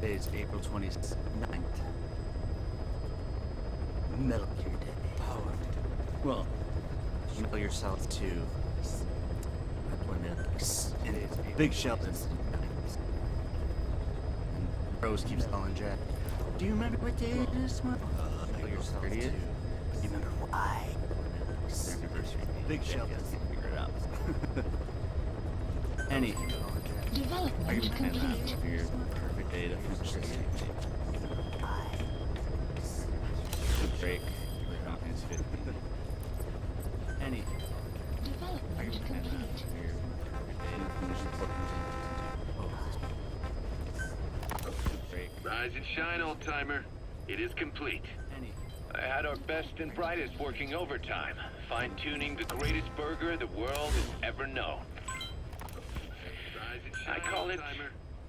Today's April 29th. Metal Gear Day. Power. Well, you know yourself to when Big Sheldon and Rose keeps calling Jack. Do you remember what day it is? Know yourself to. You remember why? Their anniversary. Big Sheldon can't figure it out. Anything. Development complete. For your perfect day to finish this thing. Break. Anything. Development complete. Rise and shine, old timer. It is complete. I had our best and brightest working overtime, fine-tuning the greatest burger the world has ever known. I call it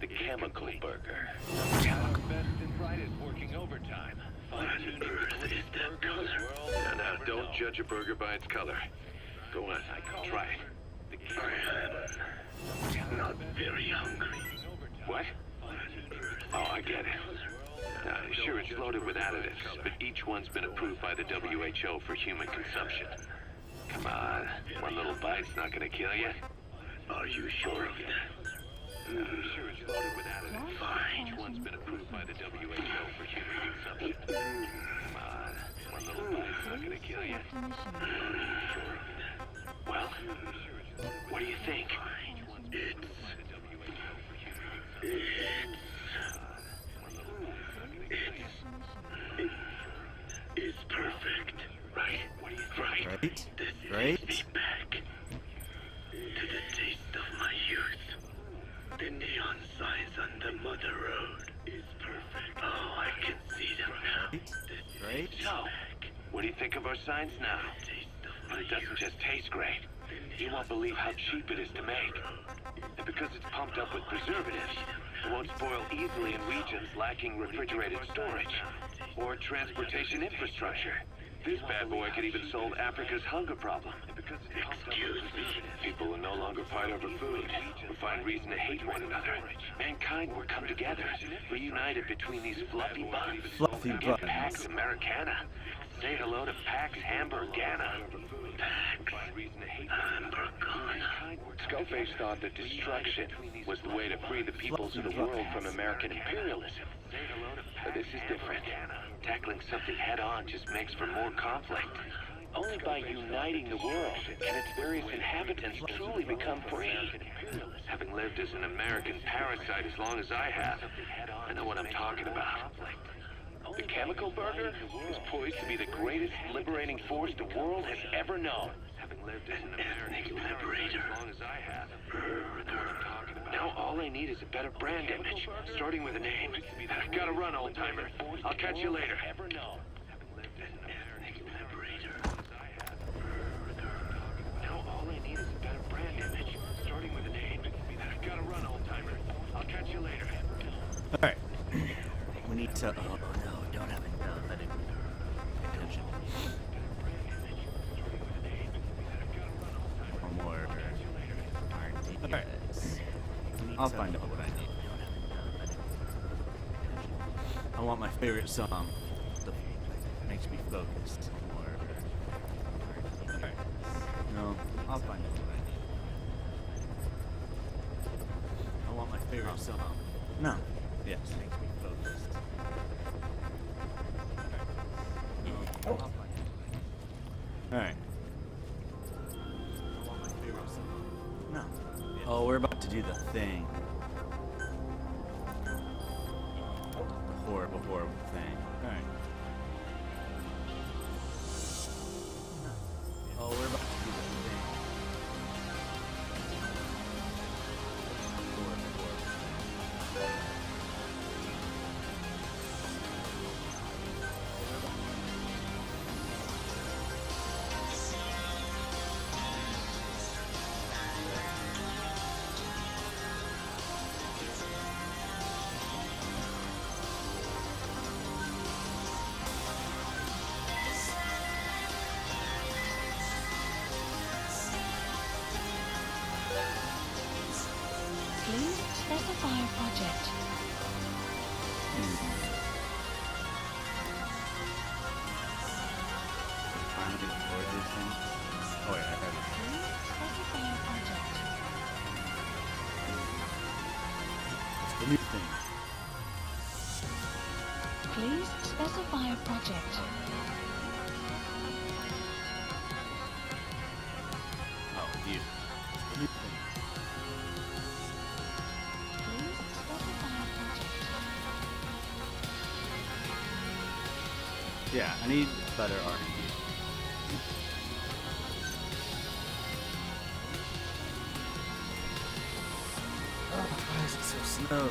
the Chemical Burger. I had our best and brightest working overtime, fine-tuning the greatest burger the world has ever known. Now, don't judge a burger by its color. Go on, try it. I'm not very hungry. What? Oh, I get it. Sure, it's loaded with additives, but each one's been approved by the WHO for human consumption. Come on, one little bite's not gonna kill you. Are you sure of that? Sure, it's loaded with additives. Fine. Each one's been approved by the WHO for human consumption. Come on, one little bite's not gonna kill you. Are you sure of that? Well, what do you think? It's perfect, right? What do you think? Right? This Right? is me back to the taste of my youth. The neon signs on the mother road is perfect. Oh, I can see them now. Right? So, what do you think of our signs now? It doesn't just taste great. You won't believe how cheap it is to make. And because it's pumped up with preservatives, it won't spoil easily in regions lacking refrigerated storage or transportation infrastructure. This bad boy could even solve Africa's hunger problem. Excuse me. People will no longer fight over food or find reason to hate one another. Mankind will come together, reunited between these fluffy buns. Fluffy Get buns. Pax Americana. Say hello to Pax Hamburgana. Pax Hamburgana. Skullface thought that destruction was the way to free the peoples of the world from American imperialism. But this is different. Tackling something head-on just makes for more conflict. Only by uniting the world can its various inhabitants truly become free. Having lived as an American parasite as long as I have, I know what I'm talking about. The Chemical Burger is poised to be the greatest liberating force the world has ever known. Having lived as an American liberator as long as I have, now all I need is a better brand image, starting with a name. I've got to run, old timer. I'll catch you later. Now all I need is a better brand image, starting with a name. I've got to run, old timer. I'll catch you later. Alright. We need to. Oh no, don't have it. No, let it. Attention. One more. Alright. I'll find out what I need. I want my favorite song that makes me focused. Alright. No, I'll find out what I need. I want my favorite song. No. Yes, makes me focused. Alright. I want my favorite song. No. Oh, we're about to do the thing. The horrible, horrible thing. Alright. Oh, we're about to do the thing. Horrible, horrible. Please specify project. record this thing? Oh wait, I have it. Please specify a project. It's the new thing. Please specify a project. Oh, you. It's the new thing. Please specify a project. Yeah, I need better R&D. Oh, why is it so slow?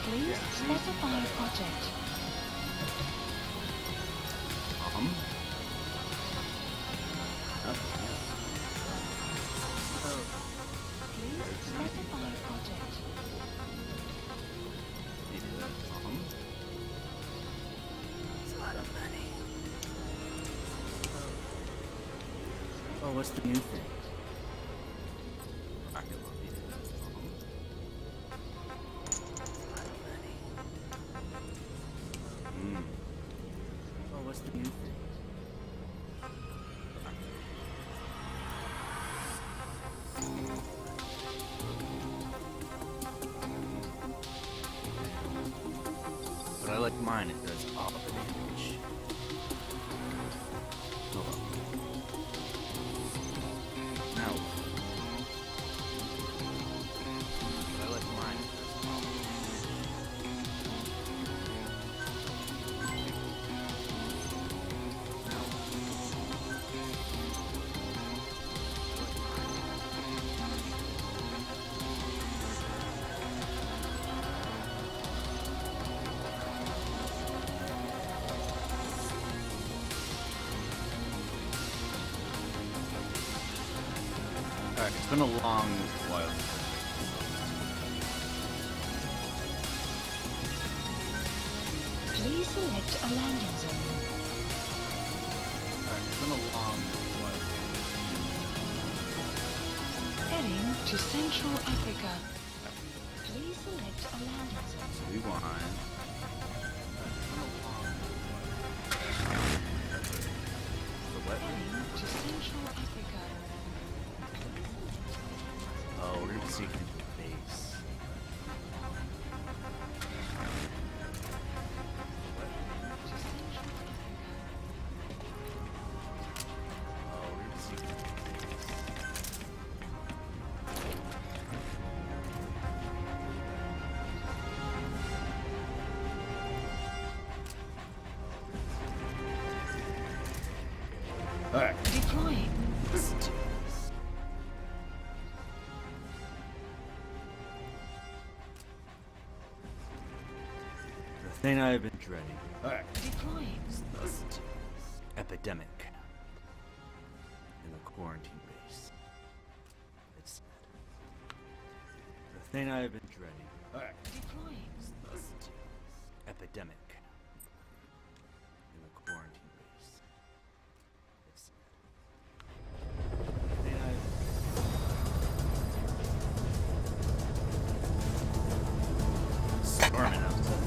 Please Yeah, I need specify a project. Please specify a project. It's a lot of money. Oh, what's the new thing? I can love it. It's a lot of money. Oh, what's the new thing? But I like mine, it does all the damage. Hold on. Now. But I like mine, it does all the damage. Now. Alright, it's been a long while. Please select a landing zone. Alright, it's been a long while. Heading to Central Africa. Please select a landing zone. So we want. The what? Heading to Central Africa. Oh, we're gonna seek into the base. To Central Africa. Oh, we're gonna seek into the base. Alright. Deploying. Listen to this. The thing I have been dreading. Alright. Deploying. Listen to this. Epidemic. In the quarantine base. It's sad. The thing I have been dreading. Alright. Deploying. Listen to this. Epidemic. In the quarantine base. It's sad. The thing I have storming outside.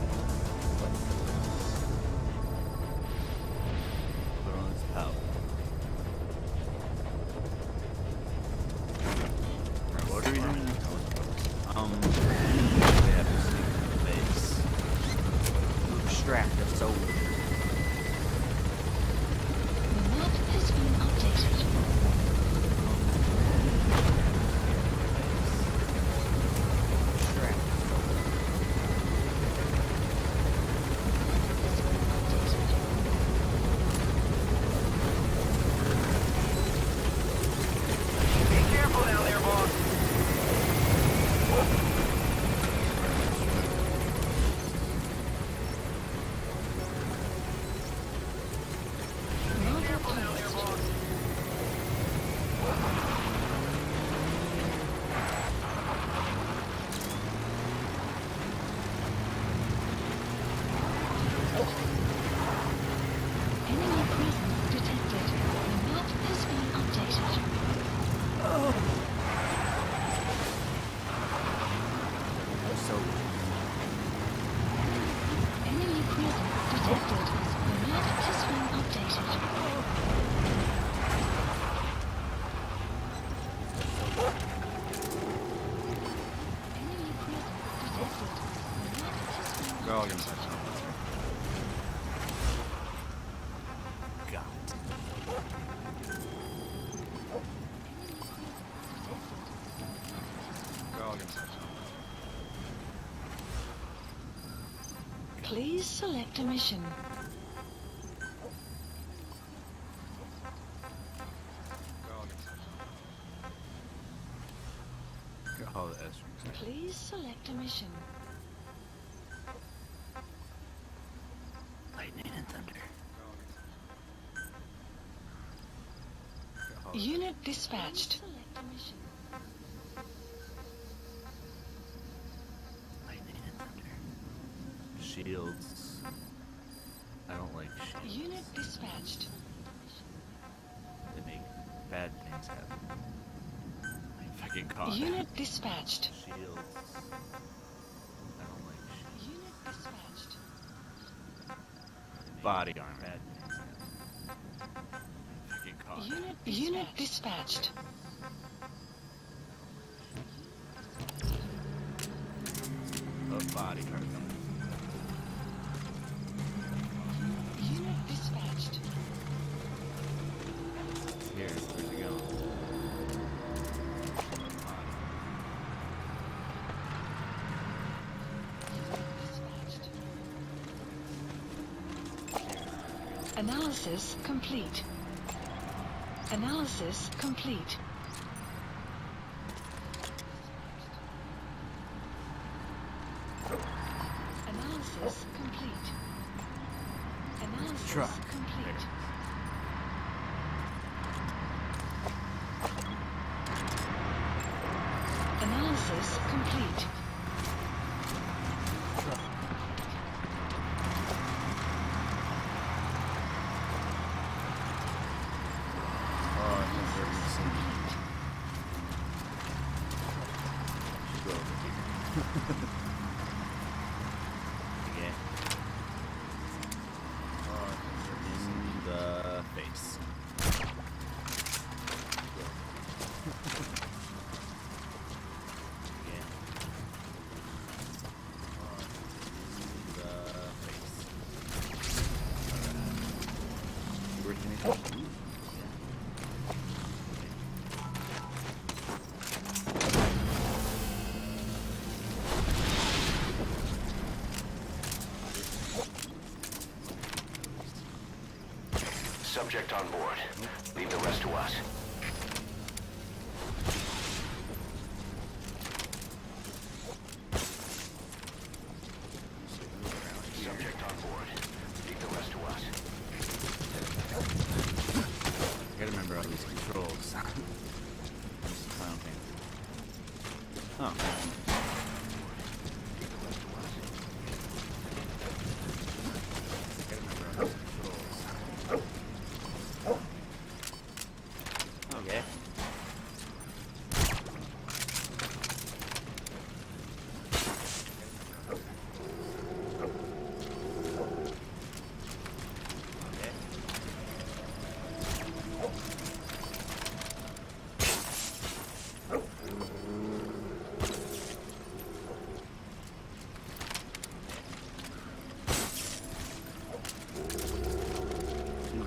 Put on its power. Alright, what are we doing? We have to sneak into the base. Please select a mission. Got all the S rings. Please select a mission. Lightning and thunder. Got all the Unit dispatched. lightning and thunder. Shields. I don't like shields. Unit dispatched. They make bad things happen. Like if I get caught. Unit dispatched. Shields. I don't like shields. Unit dispatched. They make body armor. Bad things happen. If I get caught. Unit dispatched. A body armor. Unit dispatched. Here, where's it going? Dispatched. Analysis complete. Analysis complete. Analysis complete. Analysis Truck. complete. Analysis complete. Oh, I think we're missing. Should go over here. Yeah. Oh, I think we're in the face. Yeah. Oh, in the face. Alright. You working anything? Subject on board. Leave the rest to us. Subject on board. Leave the rest to us. I gotta remember all these controls. I don't think. Oh. I gotta remember all these controls. Okay. Okay.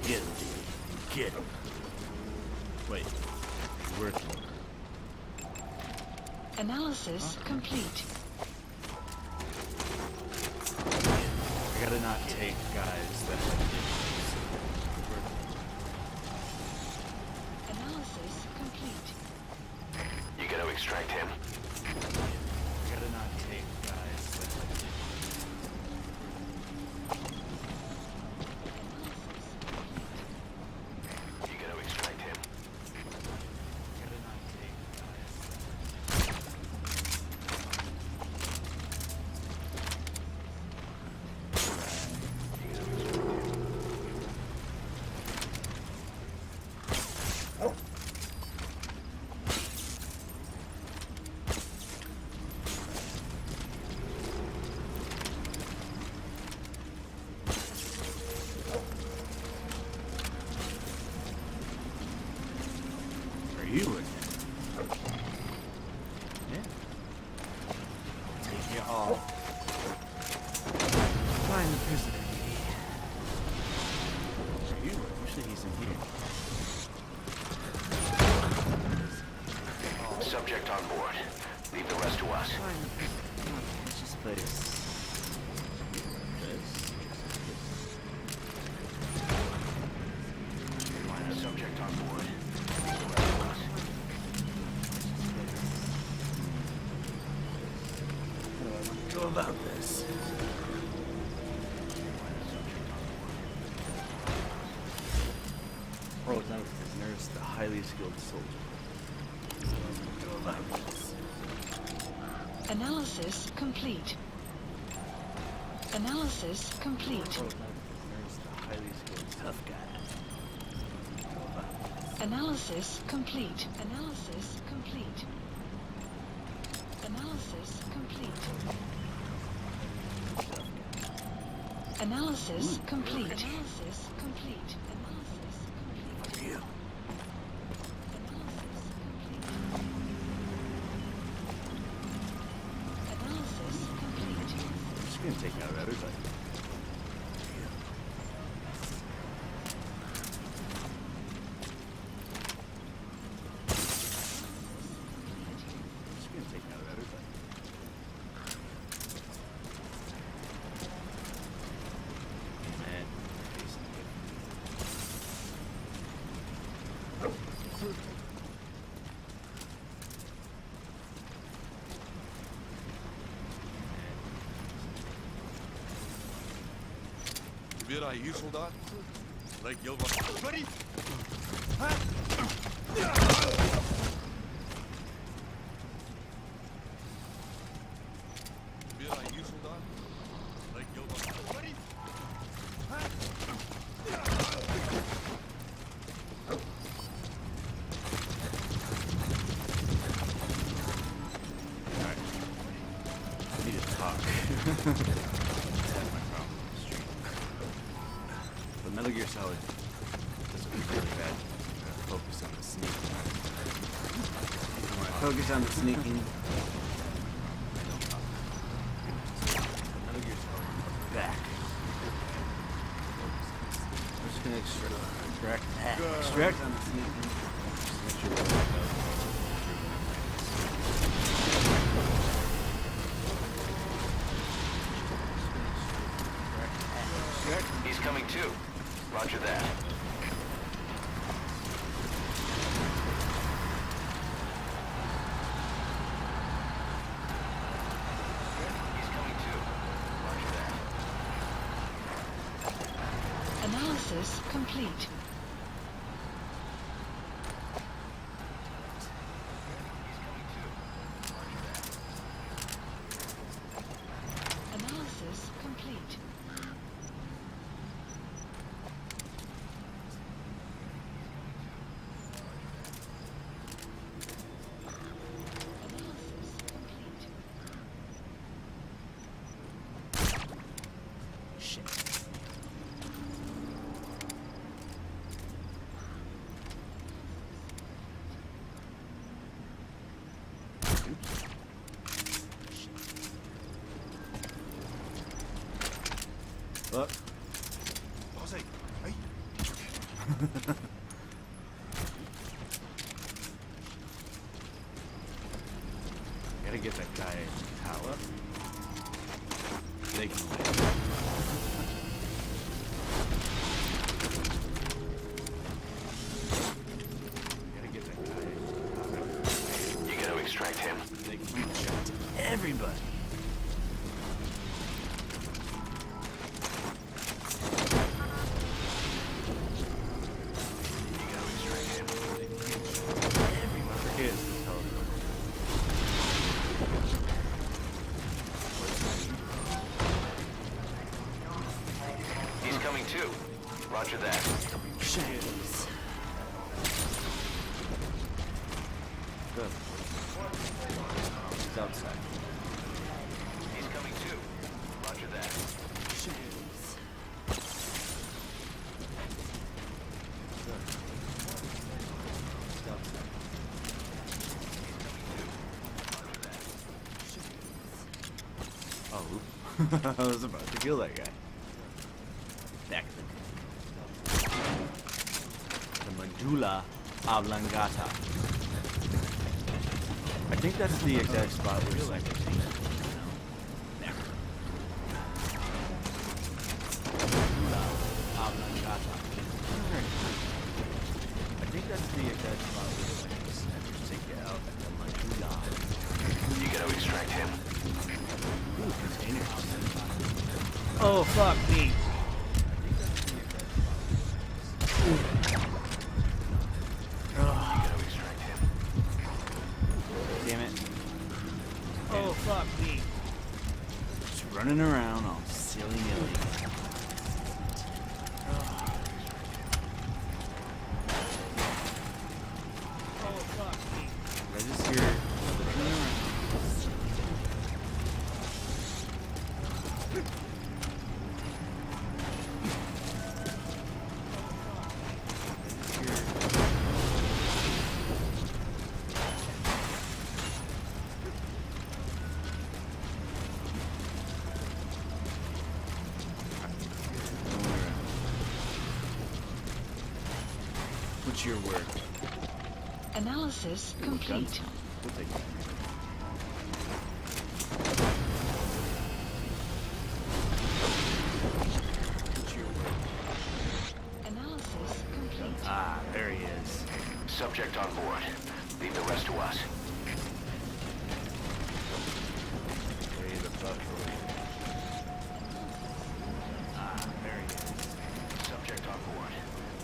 Get him. Get him. Wait. Where's Analysis complete. I gotta not take guys that Analysis complete. You gotta extract him. I gotta not take guys that You gotta extract him. I gotta not take guys Are you with him? Yeah. Take you all. Find the prisoner. Are you? Usually he's in here. Subject on board. Leave the rest to us. Find the prisoner. Come on, let's just play this. convoy. How do I want to go about this? Oh, it's not a prisoner, it's the highly skilled soldier. How do I want to go about this? Analysis complete. Analysis complete. Oh, it's not a prisoner, it's the highly skilled tough guy. Analysis complete. Analysis complete. Analysis complete. Analysis complete. Analysis complete. Analysis complete. For you. Analysis complete. Analysis complete. I'm just gonna take out everybody. Just gonna take out everybody. And Выбирай, и солдат. Легел вас. Говорит! Выбирай, и солдат. Легел вас. Говорит! I need to talk. That's my problem with the stream. But Metal Gear Solid does it really bad. Focus on the sneaking. When I focus on the sneaking, I don't talk. Metal Gear Solid back. I'm just gonna extract on the sneaking. Just make sure we're back up. He's coming too. Roger that. He's coming too. Roger that. Analysis complete. Analysis complete. Analysis complete. Shit. Look. Vas-y. Hey. Gotta get that guy Tala. They can win. Gotta get that guy Tala. You gotta extract him. They can win shots everybody. You gotta extract him. They can win shots everybody. Forget it's the telephone. He's coming too. Roger that. Shit. Good. He's outside. He's coming too. Roger that. Shit. Good. He's outside. Oh, I was about to kill that guy. Back the medulla oblongata. I think that's the exact spot where it's like medulla oblongata. I think That's the exact spot where I just have to take it out and then like, nah. You gotta extract him. Ooh, containers. Oh, fuck me. You gotta extract him. Damn it. Oh, fuck me. Just running around all silly-nilly. Oh, fuck me. I just hear looking around. What's your word? Analysis complete. We'll take it. What's your word? Analysis complete. Ah, there he is. Subject on board. Leave the rest to us. Way the fuck away. Ah, there he is. Subject on board.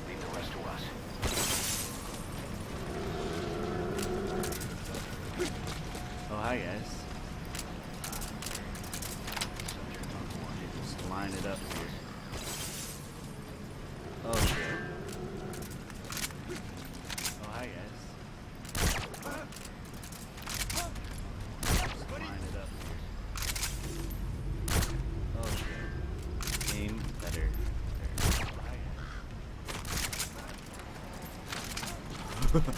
Leave the rest to us. Oh, hi guys. Subject on board. Just line it up here. Oh shit. Oh, hi guys. Just line it up here. Oh shit. Aim better. There. Oh, hi guys.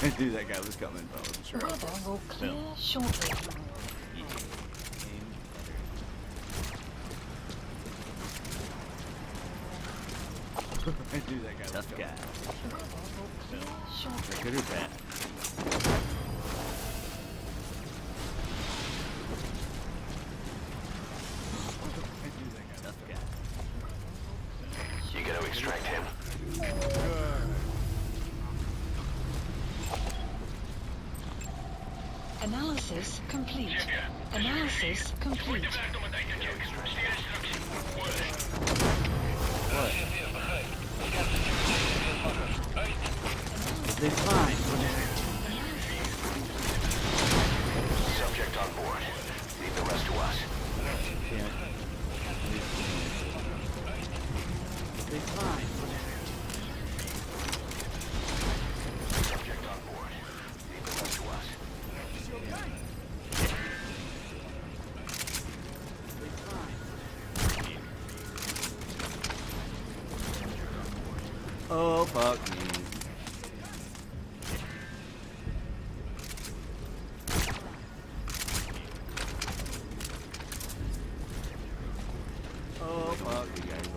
I knew that guy was coming, but I wasn't sure. Weather will clear No. shortly. Aim better. I knew that guy was Weather coming. will clear shortly. Good or bad? I knew that guy was coming. You gotta extract him. Analysis complete. Analysis complete. What? Did they find? Subject on board. Leave the rest to us. Damn it. Did they find? Subject on board. Leave the rest to us. Oh, fuck me. Oh, fuck you guys.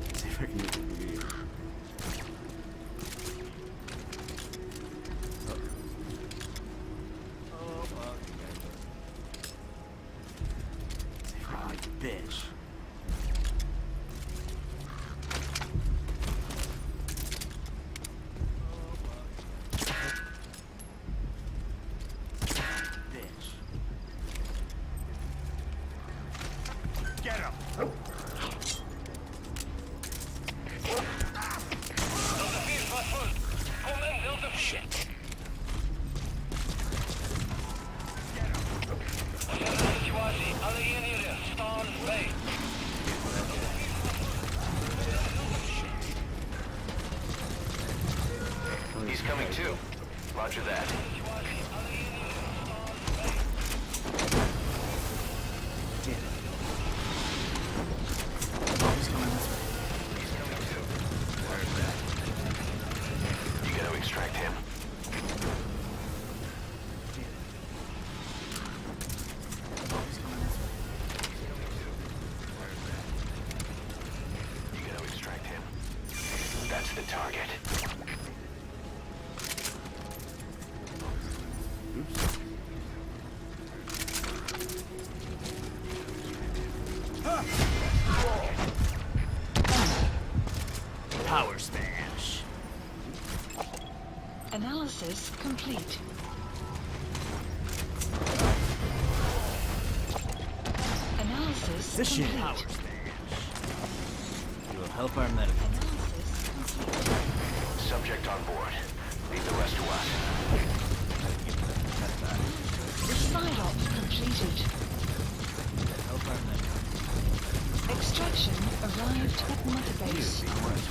Let's see if I can get the video. Oh, fuck you guys. Let's see if I can get the bitch. Bitch. Get him! Shit. He's coming too. Roger that. Damn it. Oh, he's coming this way. He's coming too. Where's that? You gotta extract him. Damn it. Oh, he's coming this way. Where's that? You gotta extract him. That's the target. Oops. Power smash. Analysis complete. Analysis Position. complete. You will help our medical. Analysis complete. Subject on board. Leave the rest to us. That's that. Side op completed. Help our medical. Extraction arrived at Mother Base. Side op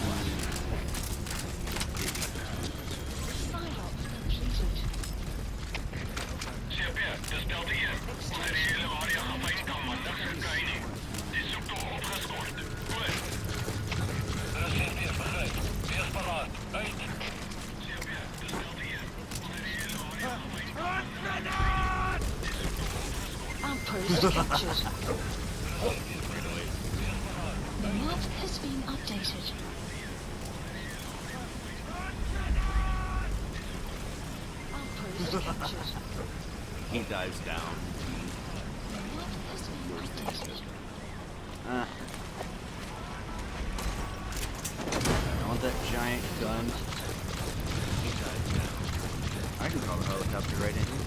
completed. Dis Delta 1. Ons het die hele area afgeskan, maar niks gekry nie. Die soektog opgeskort. Goed. Reserveer begryp. Wees paraat. Uit. CP, dis Delta 1. Ons het die hele area afgeskan. Outpost captured. The map has been updated. Outpost captured. He dives down. The map has been updated. I want that giant gun. He dives down. I can call the helicopter right in here.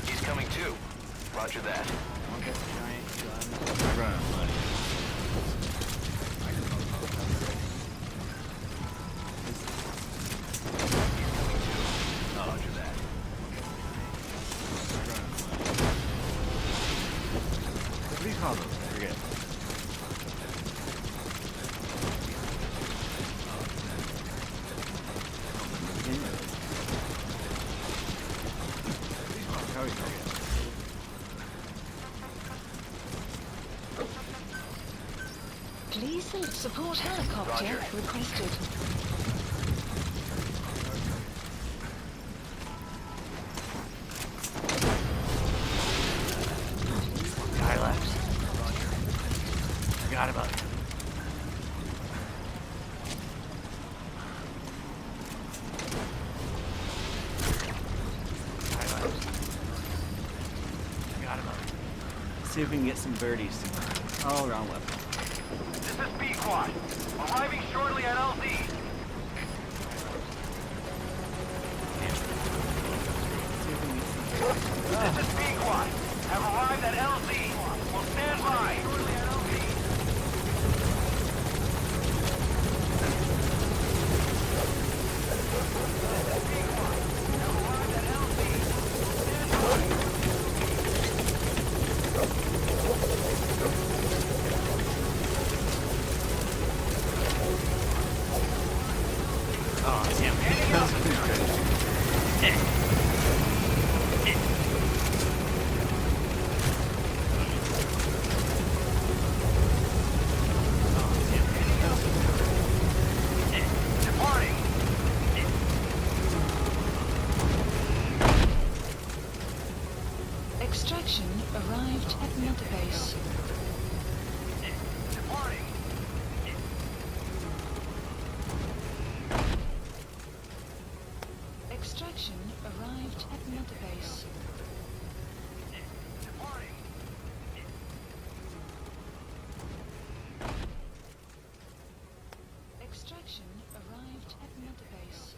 He's coming too. Roger that. I want that giant gun. I run out of money. I can call the helicopter right in here. Roger that. What do you call those? I forget. How do you forget? Please support helicopter Roger. requested. Guy left. Forgot about him. Guy left. Forgot about him. See if we can get some birdies. Oh, wrong weapon. This is B Quad. Arriving shortly at LZ. This is B Quad. Have arrived at LZ. Will stand by. Shortly at LZ. Oh, damn it. That was pretty good. Departing. Extraction arrived at Mother Base. Departing. Extraction arrived at Mother Base. Departing. Extraction arrived at Mother Base.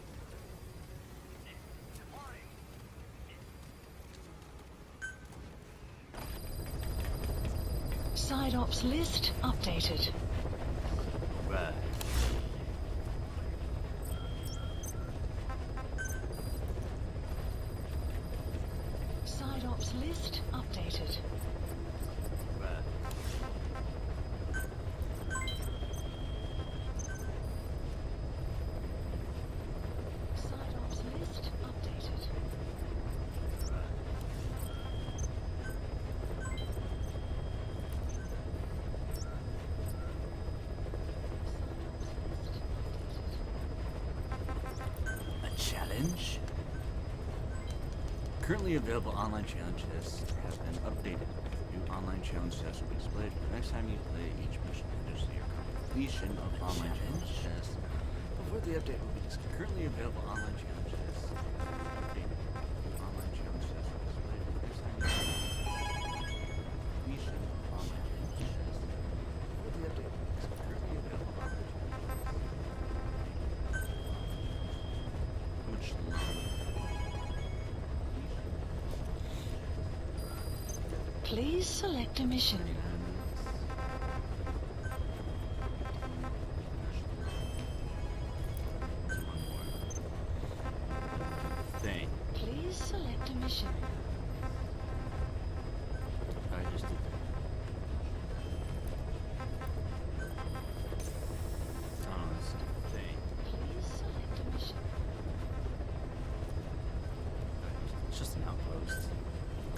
Departing. Side ops list updated. Right. Side ops list updated. Right. Side ops list updated. A challenge? Currently available online challenge tests have been updated. New online challenge tests will be displayed next time you play each mission. Just your completion of online challenge tests before the update will be displayed. Currently available online challenge tests have been updated. New online challenge tests will be displayed next time you play completion of online challenge tests before the update will be displayed. Currently available online challenge tests. Please select a mission. Thing. Please select a mission. I just did that. Oh, that's a thing. Please select a mission. It's just an outpost.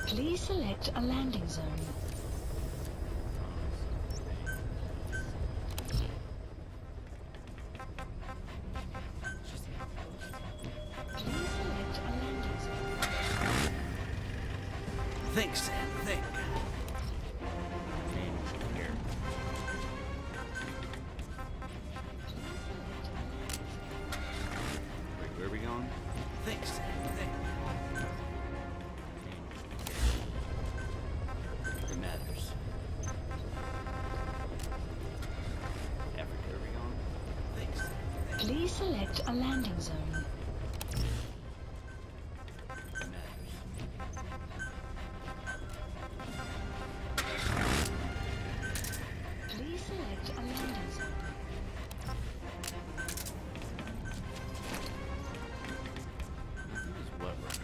Please select a landing zone. It's just an outpost. Please select a landing zone. Think, Sam, think. Here. Wait, where are we going? Think, Sam, think. It matters. Africa, where are we going? Think, Sam, think. Please select a landing zone. It matters. Please select a landing zone. This is what we're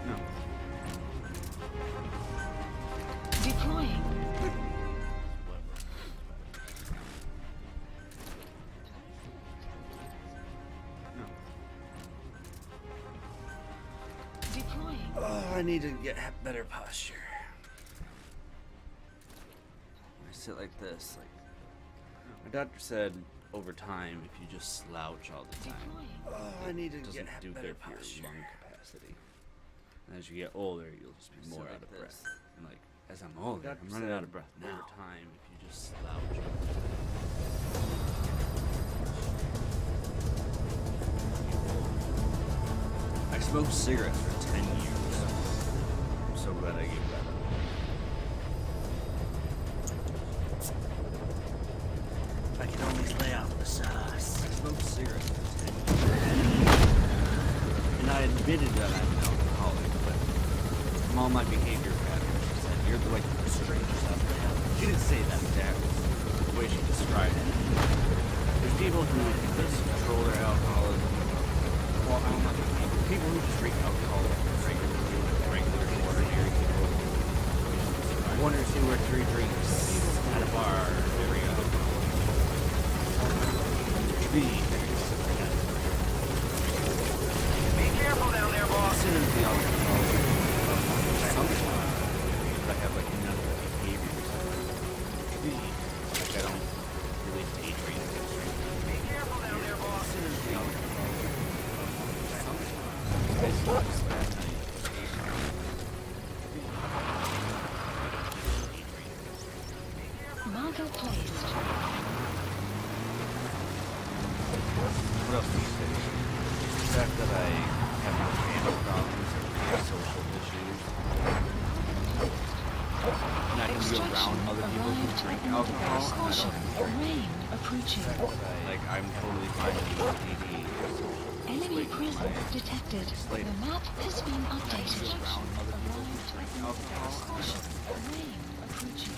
No. Deploying. No. Deploying. Oh, I need to get better posture. I sit like this, like my doctor said. Over time, if you just slouch all the time, Deploying. I need to get better for your lung capacity. And as you get older, you'll just be more out of breath. And like as I'm older, I'm running out of breath now. Over time, if you just slouch. I smoked cigarettes for 10 years. I'm so glad I gave that up. I can only lay off the sauce. I smoked cigarettes for 10 years. And I admitted that I'm an alcoholic, but from all my behavior patterns, she said, you're like the strangest out there. She didn't say that exactly. The way she described it. There's people who just control their alcoholism. Well, I'm not people who just drink alcohol regular, ordinary people. One or two or three drinks at a bar every other. Be careful down there, boss. considered the alcohol. Sometimes I have like none of the behaviors. Be like I don't really day drink. Be careful down there, boss. Considered the alcohol. Sometimes it's not just that night. Marker placed. What else do you say? The fact that I have no family problems or social issues. And I can be around other people who drink alcohol. And I Caution. don't Rain approaching. like I'm totally fine with AD. Enemy presence detected. The map has been updated. Around other people who drink alcohol. Caution. Rain approaching.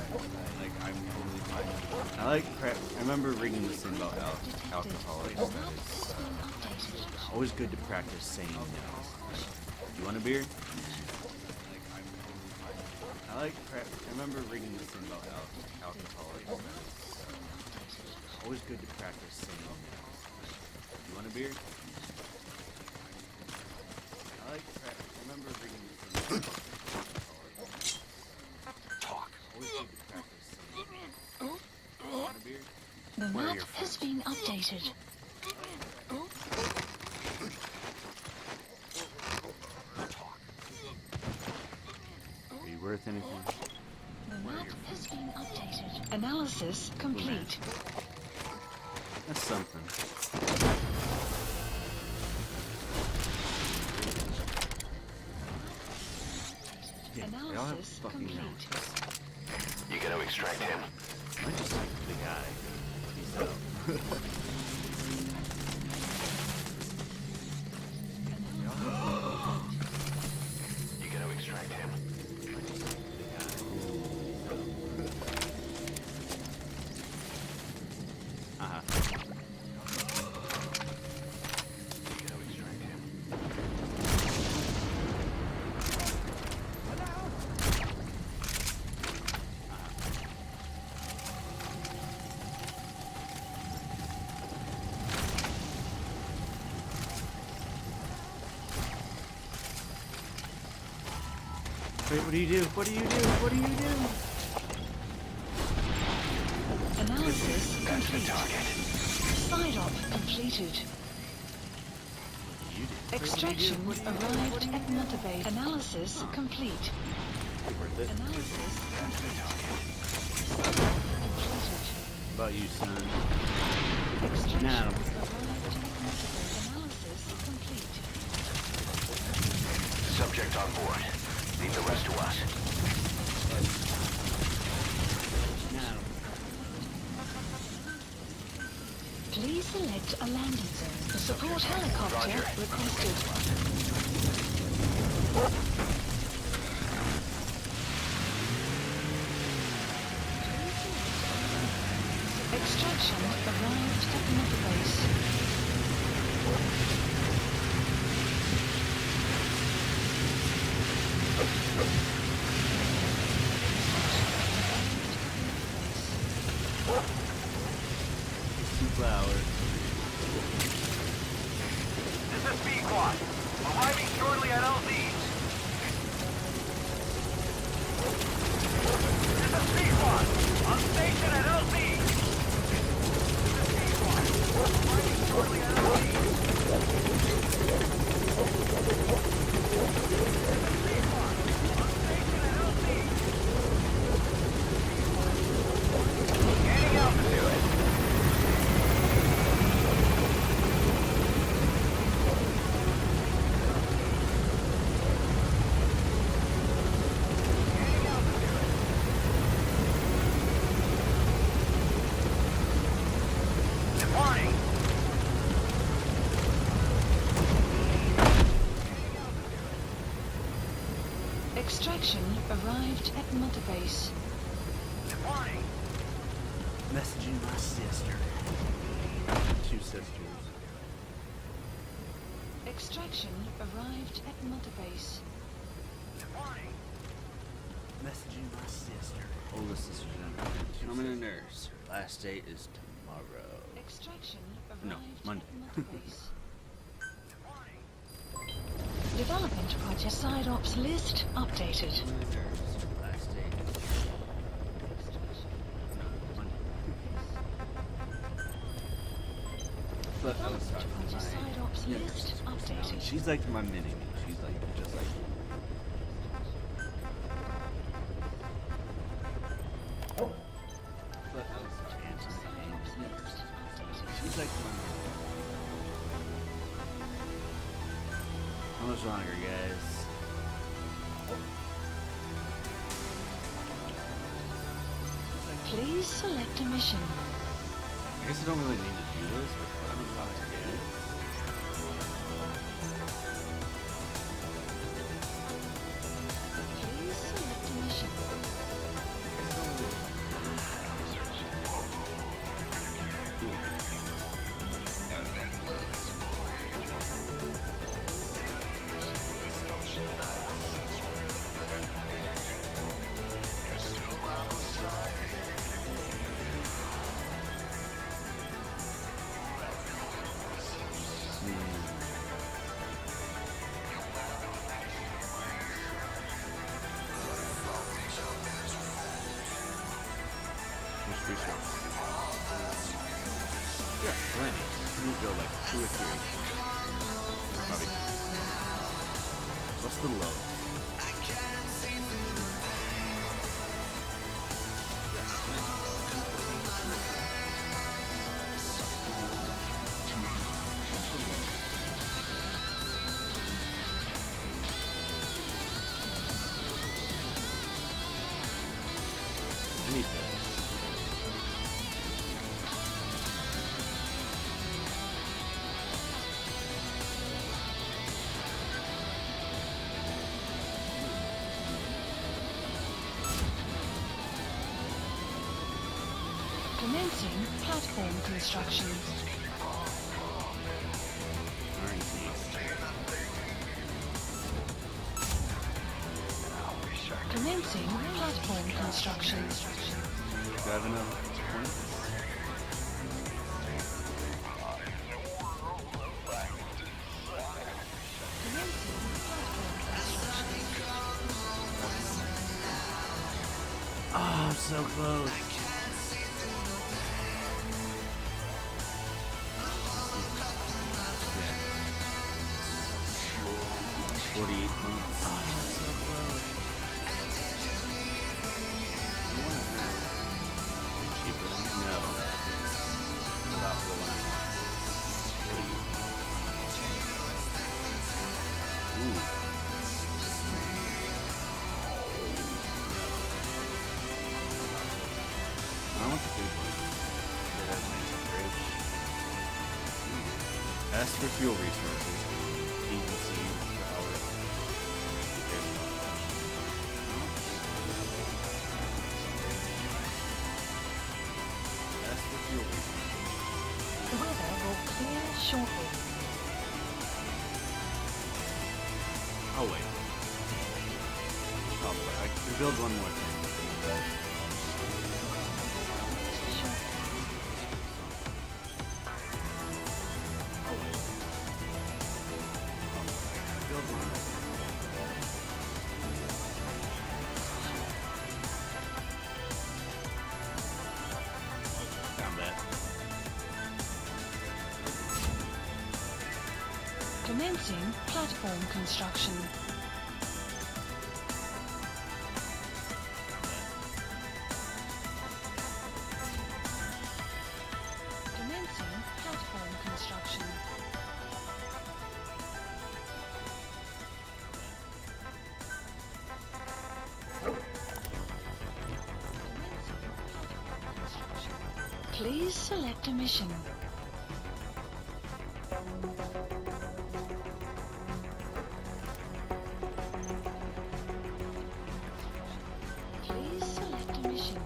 Like I'm totally fine. I like I remember reading this thing about alcoholics. The map has been updated. Always good to practice saying no. You want a beer? I remember reading this thing about alcoholics. Always good to practice saying no. You want a beer? I remember reading this thing about alcoholics. Talk. Always good to practice saying no. You want a beer? The map has been updated. Are you worth anything? The map has been updated. Analysis complete. That's something. Yeah, they all have Analysis fucking complete. names. You gonna extract him? I just like the guy. He's out. Wait, what do you do? What do you do? What do you do? Analysis complete. Side op completed. You do. Extraction arrived at Mother Base. Analysis complete. Worth it. Analysis complete. What about you, son? Extraction Now. arrived at Mother Base. Analysis complete. Subject on board. Leave the rest to us. Please select a landing zone. A support helicopter requested. Extraction arrived at Mother Base. Two flowers. This is Pequod. Arriving shortly at LZ. This is Pequod. On station at LZ. This is Pequod. Arriving shortly at LZ. Gaining altitude. Departing. Extraction arrived at Mother Base. Departing. Messaging my sister. Two sisters. Extraction arrived at Mother Base. Departing. Messaging my sister. Oldest sister. I'm in a nurse. Her last date is tomorrow. Extraction No, arrived Monday. at Mother Base. Development project side ops list updated. I'm in a nurse. Her last date is Monday. But I was talking Project to side ops my list updated. She's like my mini me. She's like just like me. But I was talking to my She's like my mini. How much longer, guys? Please select a mission. I guess I don't really need to do this, but I'm about to get it. Please select a mission. Just research. Yeah, plenty. We go like 2 or 3. Probably. What's the low? I need this. Commencing platform construction. R&D. Commencing platform construction. Do I have enough points? Commencing platform construction. I'm so close. Yeah. 48 points. Cheaper. No. About the line. Ooh. I want the big one. That Atlantic Bridge. As for fuel resources, agency per hour. As for fuel resources. The weather will clear shortly. I'll wait. I can build one more thing. I'll wait. Build one more thing. Found that. Commencing platform construction. Commencing platform construction. Please select a mission. Please select a mission.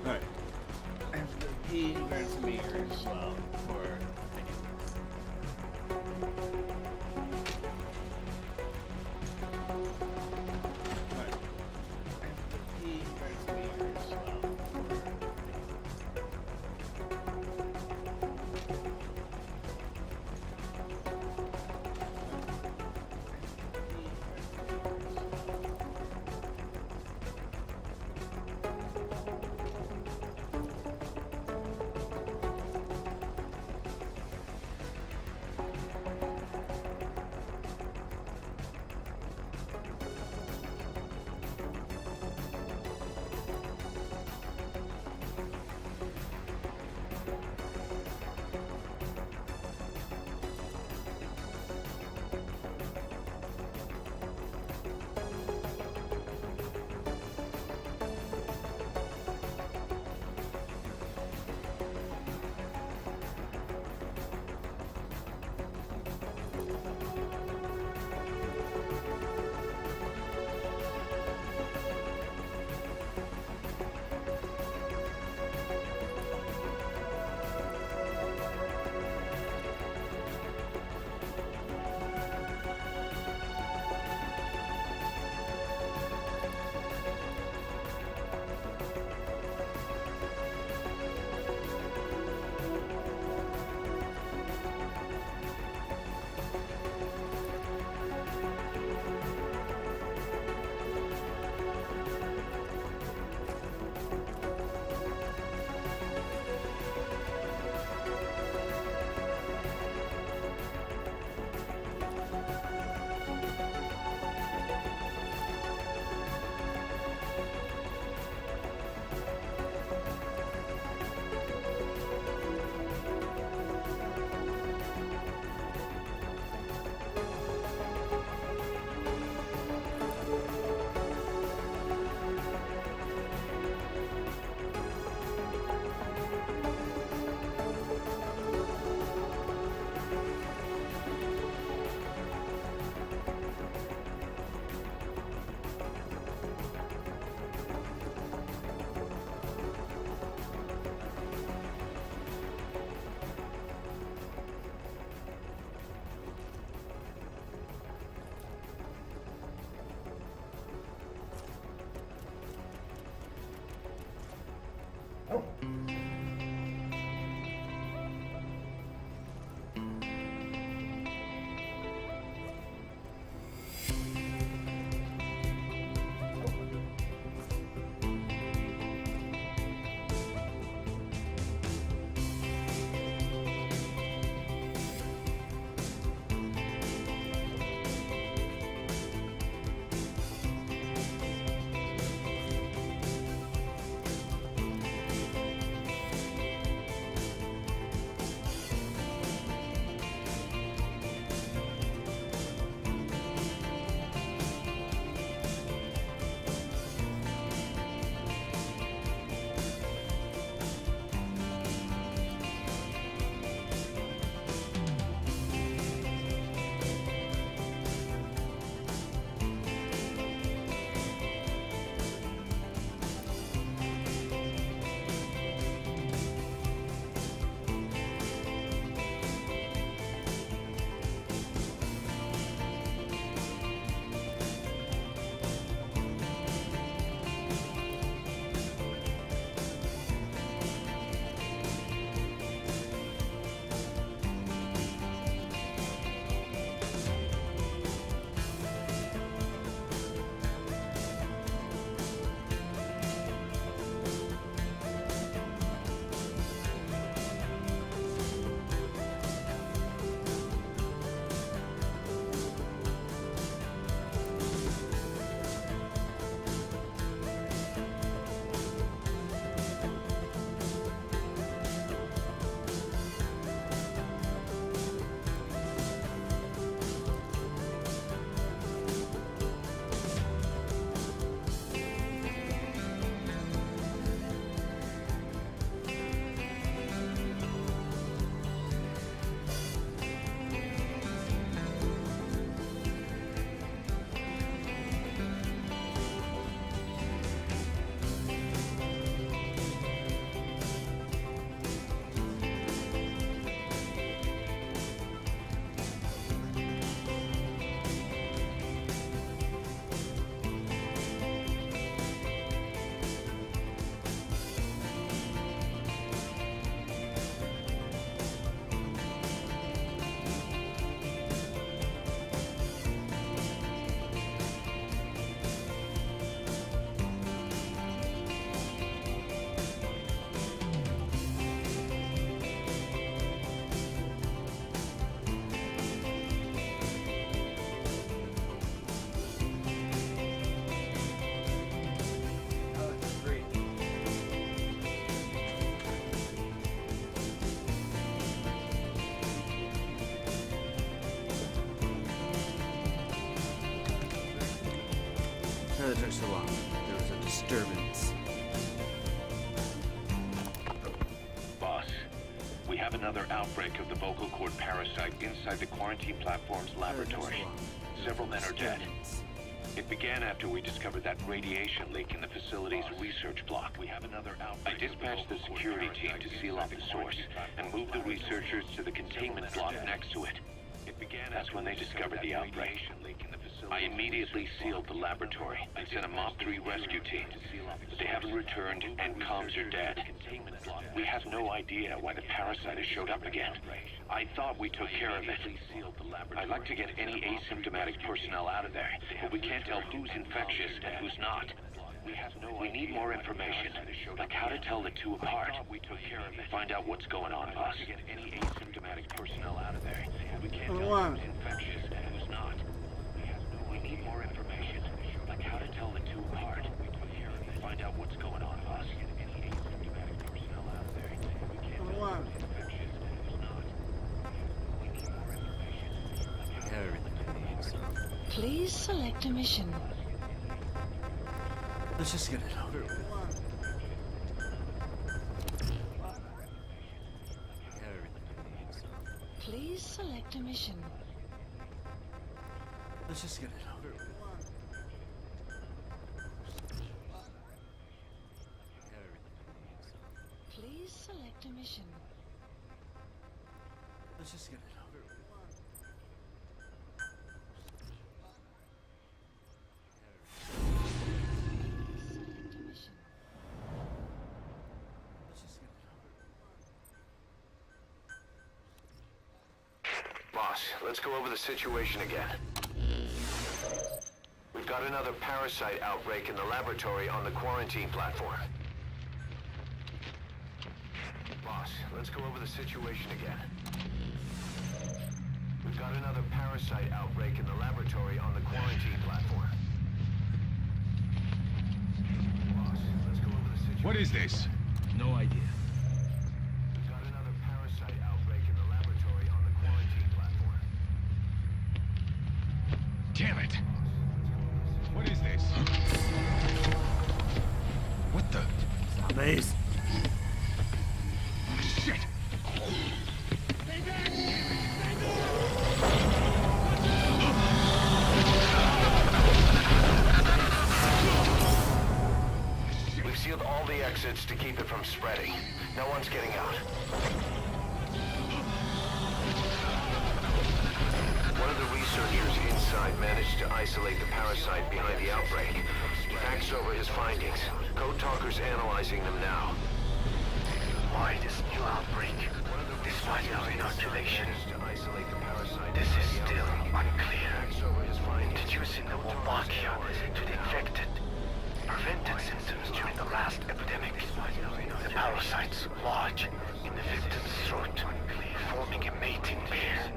Alright. I have to pee and grab some beer as well for Alright. Sorry that took so long. There was a disturbance. Boss, we have another outbreak of the vocal cord parasite inside the quarantine platform's laboratory. Several men are dead. It began after we discovered that radiation leak in the facility's research block. We have another outbreak. I dispatched the security team to seal off the source and move the researchers to the containment block next to it. That's when they discovered the outbreak. I immediately sealed the laboratory and sent a Mob 3 rescue team. But they haven't returned and comms are dead. We have no idea why the parasite has showed up again. I thought we took care of it. I'd like to get any asymptomatic personnel out of there, but we can't tell who's infectious and who's not. We need more information, like how to tell the two apart. Find out what's going on, boss. Get any asymptomatic personnel out of there, but we can't tell who's infectious and who's not. We need more information, like how to tell the two apart. Find out what's going on, boss. Get any asymptomatic personnel out of there, but we can't tell who's infectious and who's not. We need more information. I have everything I need, so Please select a mission. let's just get it over with. I have everything I need, so Please select a mission. let's just get it over with. I have everything I need, so Please select a mission. let's just get it over with. Select a mission. Let's just get it over with. Boss, let's go over the situation again. We've got another parasite outbreak in the laboratory on the quarantine platform. Boss, let's go over the situation again. We've got another parasite outbreak in the laboratory on the quarantine platform. Boss, let's go over the situation. What is this? No idea. We've got another parasite outbreak in the laboratory on the quarantine platform. Damn it! What is this? What the? Zombies! Shit! We've sealed all the exits to keep it from spreading. No one's getting out. One of the researchers inside managed to isolate the parasite behind the outbreak. He faxed over his findings. Code Talker's analyzing them now. Why this new outbreak, despite our inoculation? This is still unclear. Introducing the Wolbachia to the infected prevented symptoms during the last epidemic. The parasites lodge in the victim's throat, forming a mating pair.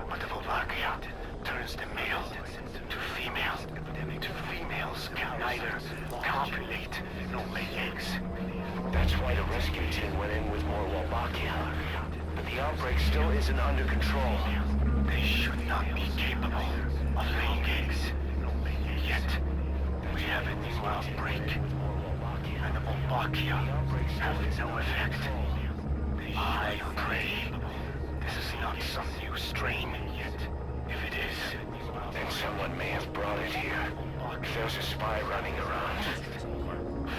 But the Wolbachia turns the male to female. The females can neither copulate nor lay eggs. That's why the rescue team went in with more Wolbachia. But the outbreak still isn't under control. They should not be capable of laying eggs. Yet, we have a new outbreak, and the Wolbachia have no effect. I pray this is not some new strain. If it is, Then someone may have brought it here. There's a spy running around.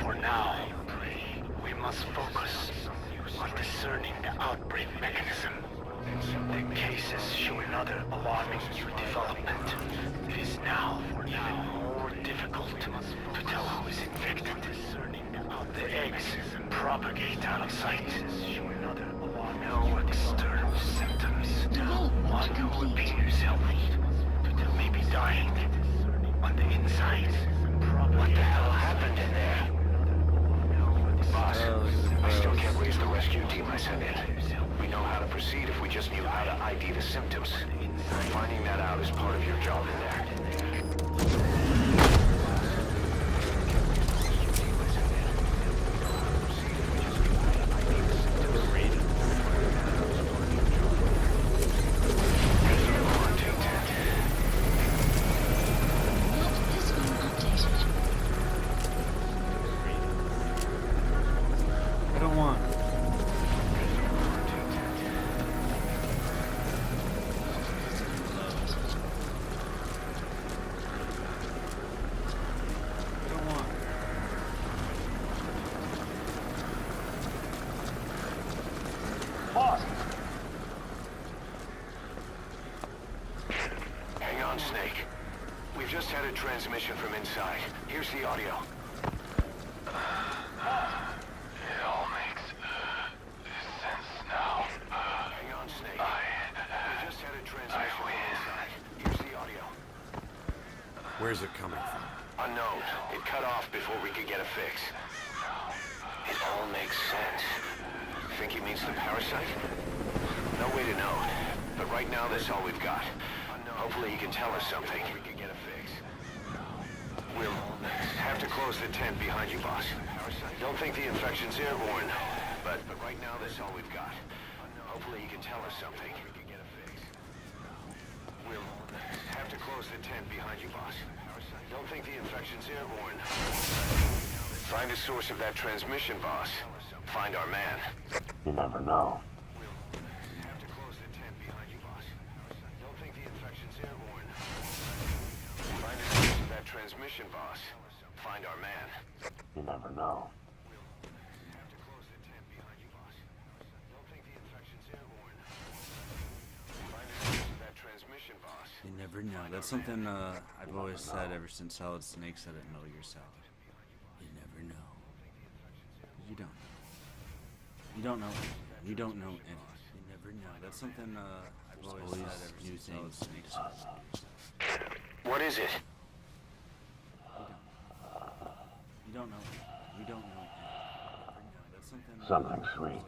for now, we must focus on discerning the outbreak mechanism. The cases show another alarming new development. It is now even more difficult to tell who is infected. The eggs propagate out of sight. No external symptoms. Development One who complete. appears healthy may be dying on the inside. What the hell happened in there? Boss, I still can't raise the rescue team I sent in. We know how to proceed if we just knew how to ID the symptoms. Finding that out is part of your job in there. Not this one updated. on, Snake. We've just had a transmission from inside. Here's the audio. It all makes sense now. Hang on, Snake. We just had a transmission from inside. Here's the audio. Where's it coming from? Unknown. It cut off before we could get a fix. It all makes sense. Think he means the parasite? No way to know. But right now, that's all we've got. Hopefully he can tell us something. We can get a fix. We'll have to close the tent behind you, boss. Don't think the infection's airborne, but right now, that's all we've got. Hopefully he can tell us something. We can get a fix. We'll have to close the tent behind you, boss. Don't think the infection's airborne. Find the source of that transmission, boss. Find our man. You never know. Have to close the tent behind you, boss. Don't think the infection's airborne. Find the source of that transmission, boss. Find our man. You never know. Have to close the tent behind you, boss. Don't think the infection's airborne. Find the source of that transmission, boss. You never know. That's something I've always said ever since Solid Snake said it in Metal Gear Solid. You never know. You don't know. You don't know. You don't know anything. You never know. That's something I've always said ever since Solid Snake said it. What is it? You don't know. You don't know. That's something Something sweet.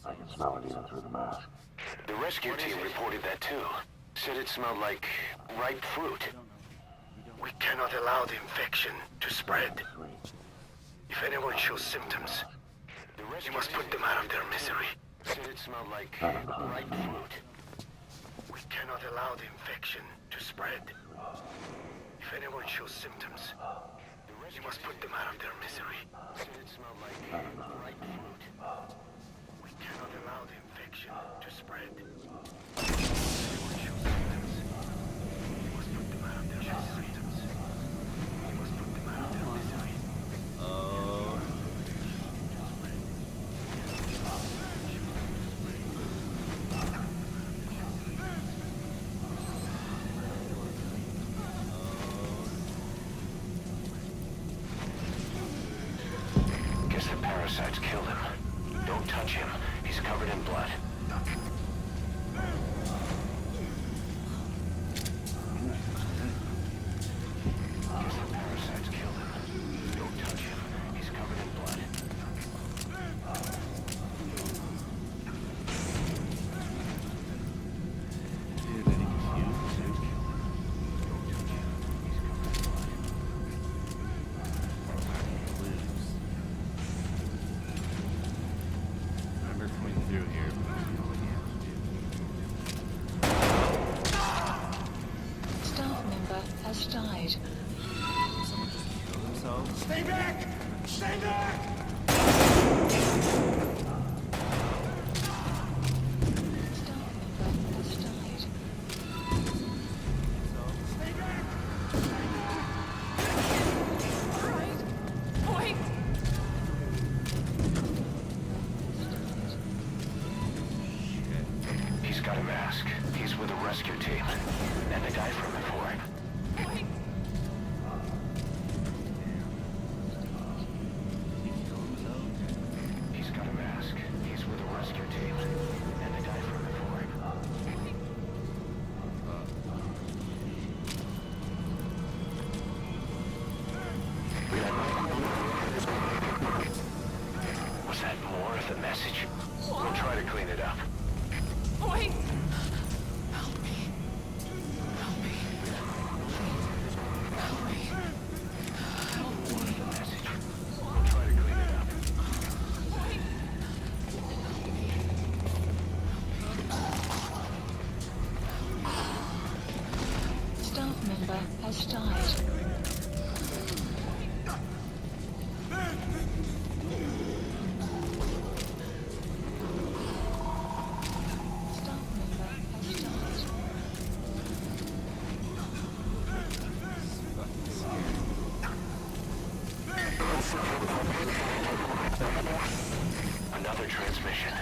I can smell it even through the mask. The rescue team reported that too. Said it smelled like ripe fruit. We cannot allow the infection to spread. Sweet. If anyone shows symptoms, you must put them out of their misery. Said it smelled like ripe fruit. We cannot allow the infection to spread. If anyone shows symptoms, you must put them out of their misery. Said it smelled like ripe fruit. We cannot allow the infection to spread. If anyone shows symptoms, you must put them out of their misery. You must put them out of their misery. Guess the parasites killed him. Don't touch him. He's covered in blood. Guess the parasites killed him. Don't touch him. He's covered in blood. Dude, any confused, dude? Remember coming through here, but you know what you have to do. Staff member has died. Someone just killed themselves? Stay back! Stay back! Staff member has died. He's got a mask. He's with a rescue team. And the guy from before him. He's got a mask. He's with a rescue team. And the guy from before him. Was that more of the message? We'll try to clean it up. Wait! Help me. Help me. Help me. Message. We'll try to clean it up. Staff member has died. Staff member has died. Another transmission.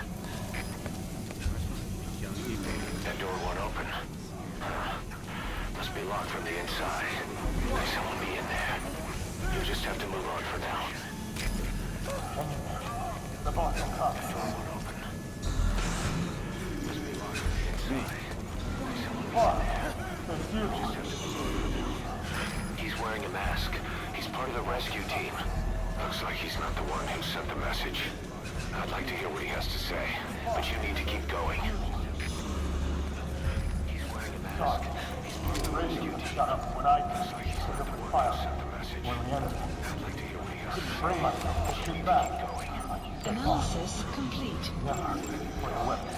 Young people. That door won't open. Must be be locked from the inside. There's someone be in there. You just have to move on for now. The bottom door will open. Must be locked from the inside. He's wearing a mask. He's part of the rescue team. Looks like he's not the one who sent the message. I'd like to hear what he has to say, but you need to keep going. He's wearing a mask. He's part of the rescue team. Looks like he's not the one who sent the message. I'd like to hear what he has to say, but you need to keep going. Analysis complete.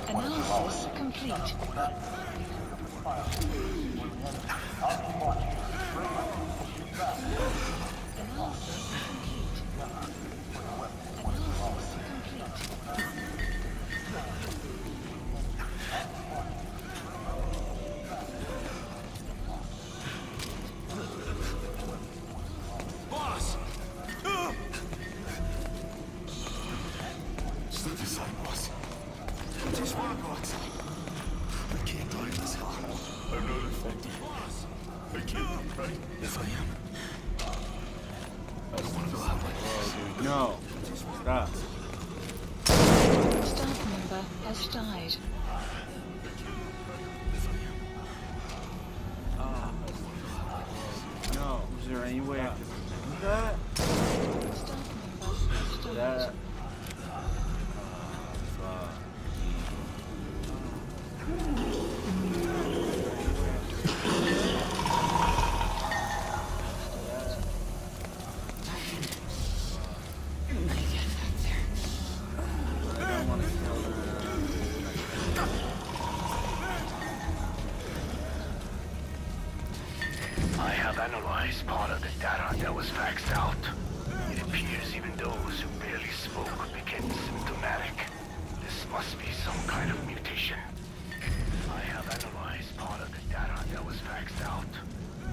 Analysis complete. Analysis complete. Analysis Boss! Step aside, boss. Just walk outside. I can't drive this car. I'm not affected. Boss! I can't, right? Yes, I am. I don't want to go out like this. No. Stop. staff member has died. No. Is there any way I could do that? Staff member has died. That. I have analyzed part of the data that was faxed out. It appears even those who barely spoke became symptomatic. This must be some kind of mutation. I have analyzed part of the data that was faxed out.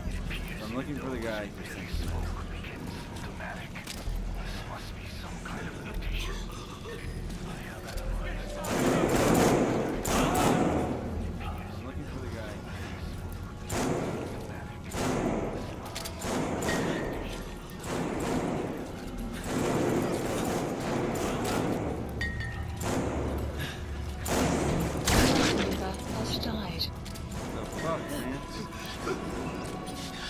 It appears I'm looking for the guy. who barely spoke became symptomatic. This must be some kind of mutation. I have analyzed part of the I'm looking for the guy. Staff member has died. The fuck, man? Staff member has died.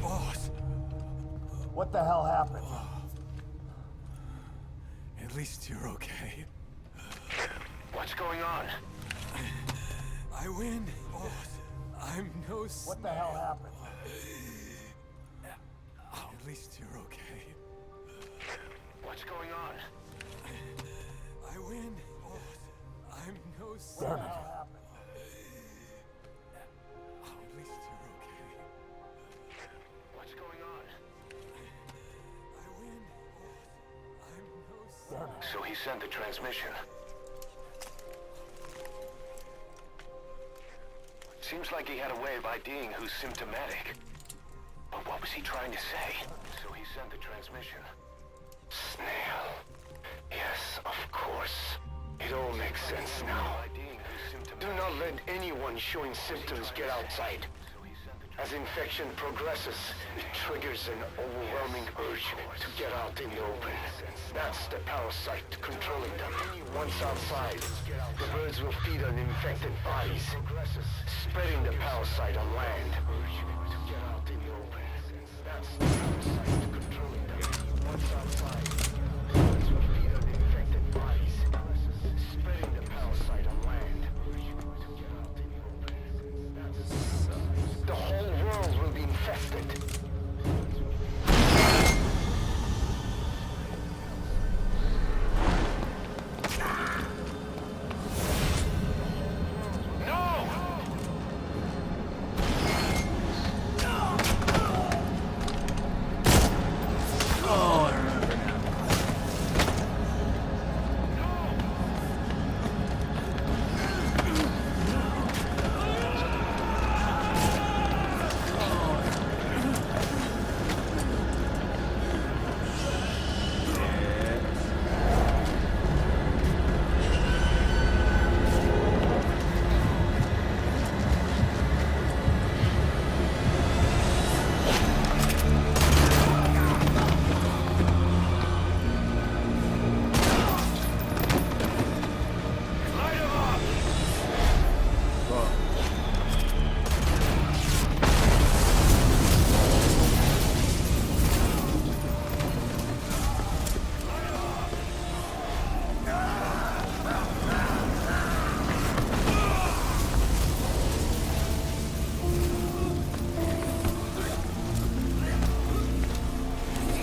Boss! What the hell happened? At least you're okay. What's going on? I win, boss. I'm no What the hell happened? At least you're okay. What's going on? I win, boss. I'm no Damn it. At least you're okay. What's going on? I win, boss. I'm no Damn it. So he sent the transmission. Seems like he had a way of IDing who's symptomatic. But what was he trying to say? So he sent the transmission. Snail. Yes, of course. It all makes sense now. Do not let anyone showing symptoms get outside. So he sent the As infection progresses, it triggers an overwhelming urge to get out in the open. That's the parasite controlling them. Once outside, the birds will feed on infected bodies, spreading the parasite on land. To get out in the open. That's the parasite controlling them. Once outside, the birds will feed on infected bodies, spreading the parasite on land. To get out in the open. The whole world will be infested. Oh, I remember now.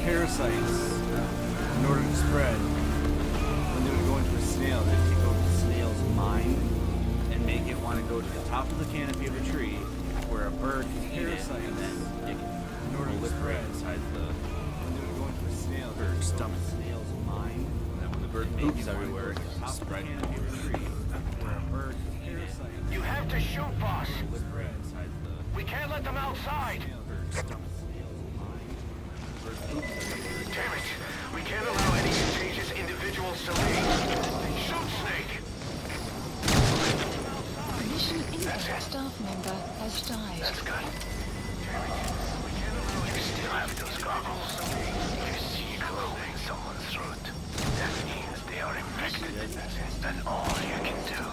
Parasites, in order to spread, when they would go into a snail, they'd take over the snail's mind and make it want to go to the top of the canopy of a tree where a bird can eat it, and then it can in order to spread inside the. When they would go into a snail, bird stomach snail's mind, and then when the bird poops everywhere, it can spread into a tree where a bird can parasite. You have to shoot, boss. Spread inside the. We can't let them outside. Bird stomach snail's mind. Bird poops everywhere. Damn it! We can't allow any contagious individuals to leave. Shoot, Snake! Mission Impact staff member has died. That's good. Damn it. We can't allow you still have those goggles. You see clothing someone's throat. That means they are infected. And all you can do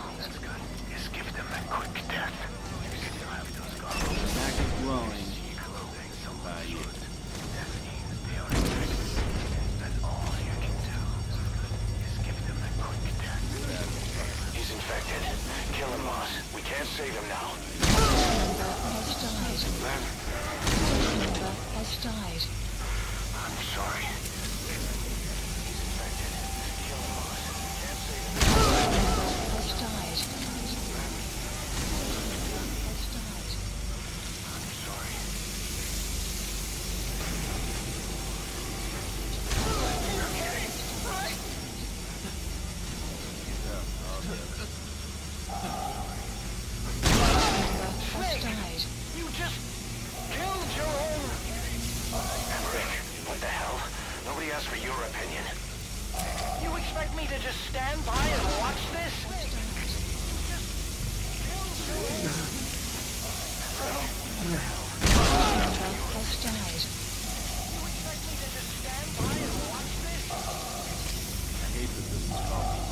is give them a quick death. You still have those goggles. Back is glowing. See clothing someone's you. throat. That means they are infected. And all you can do is give them a quick death. He's infected. Kill him, boss. We can't save him now. Member has died. Man, Member has died. I'm sorry. He's infected. Kill him, boss. We can't save him. Member has died. Has died. I'm sorry. Member has died. You just killed your own... Emmerich, what the hell? Nobody asked for your opinion. You expect me to just stand by and watch this? Member has died. You expect me to just stand by and watch this? I hate that this is called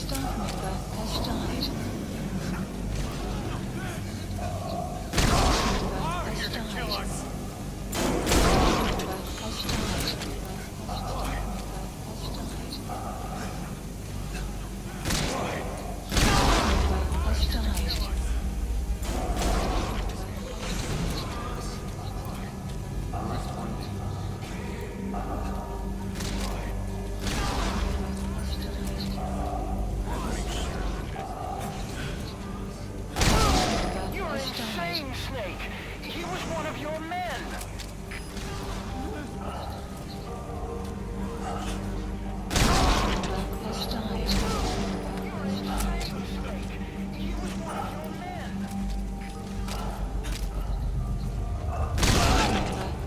Staff member has died.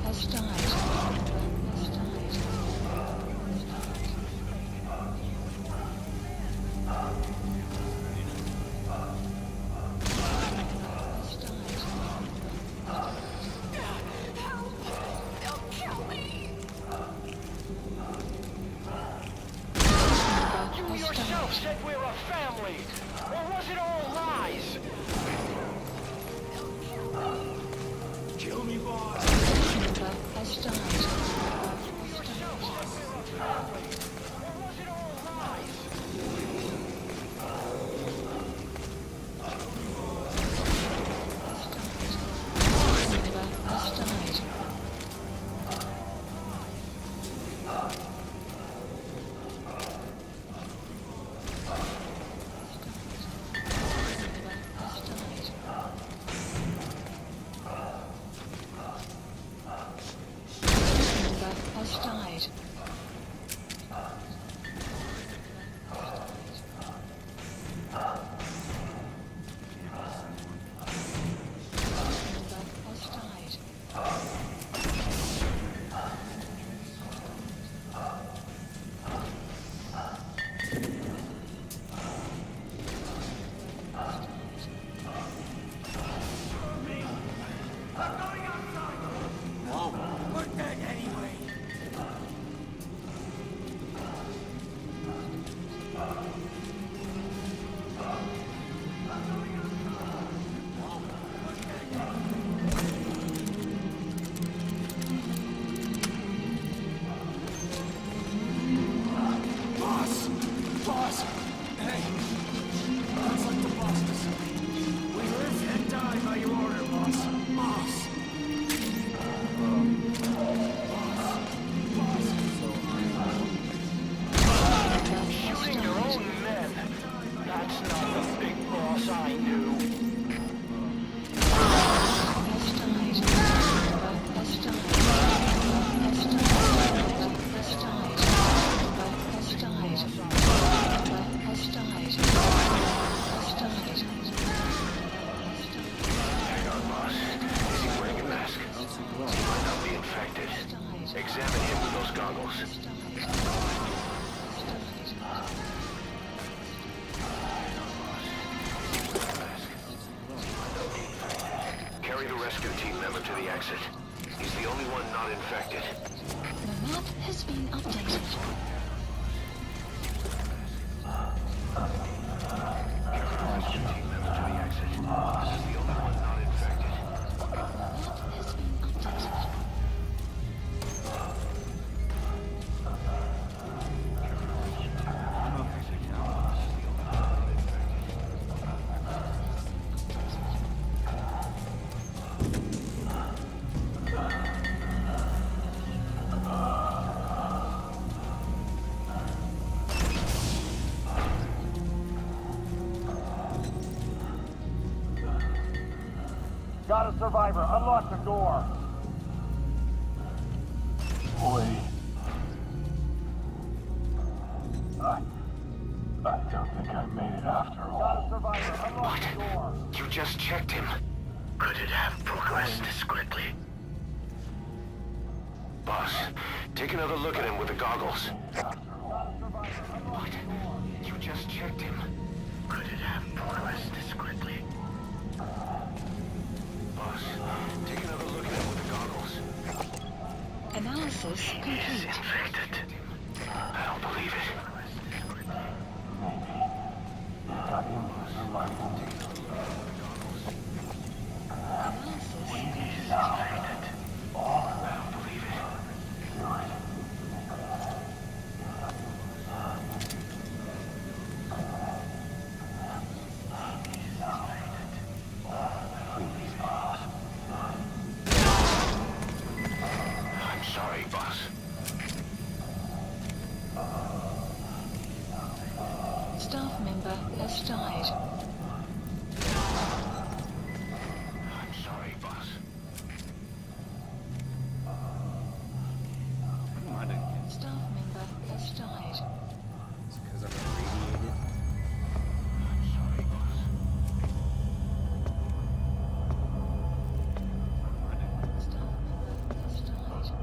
Has died. we're a family? Or was it all lies? Kill me, boss. Member has died. Examine him with those goggles. Carry the rescue team member to the exit. He's the only one not infected. The map has been updated. Carry the rescue team member to the exit. He's the only one not infected. Map has been updated. Got a survivor. Unlock the door. Wait. I don't think I made it after Got a all. survivor. Unlock the door. You just checked him. Could it have progressed this quickly? Boss, take another look at him with the goggles. What? You just checked him. Could it have progressed this quickly? Boss, take another look at him with the goggles. Analysis He is complete. infected. I don't believe it. Got him in my wound. Analysis complete. Now, I don't believe it. do it. I'm sorry, boss. Staff member has died. I'm sorry, boss. Come on, again. Staff member has died. It's because I'm irradiated. I'm sorry, boss. Staff member has died.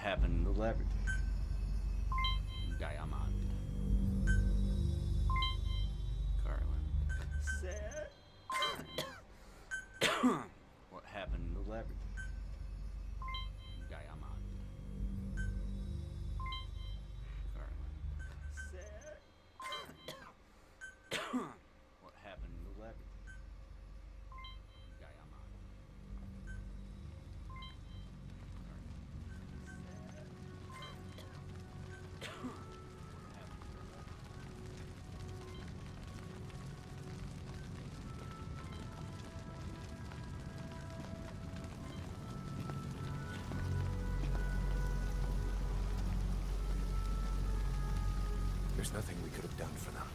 happened to Leverage? Diamond. Carlin. What happened to Leverage? Diamond. Carlin. What happened to Leverage? Diamond. There's nothing we could have done for them.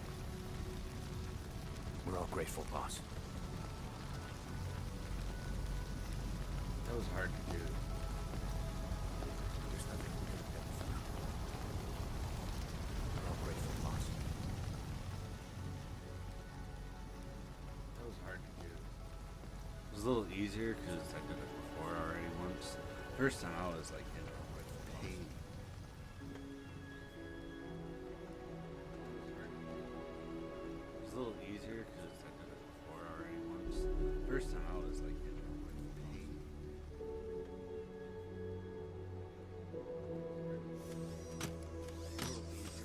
We're all grateful, boss. That was hard to do. There's nothing we could have done for them. We're all grateful, boss. That was hard to do. It was a little easier because I did it before already once. First time I was like in with pain. It was a little easier because I did it before already once. First time I was like in with pain.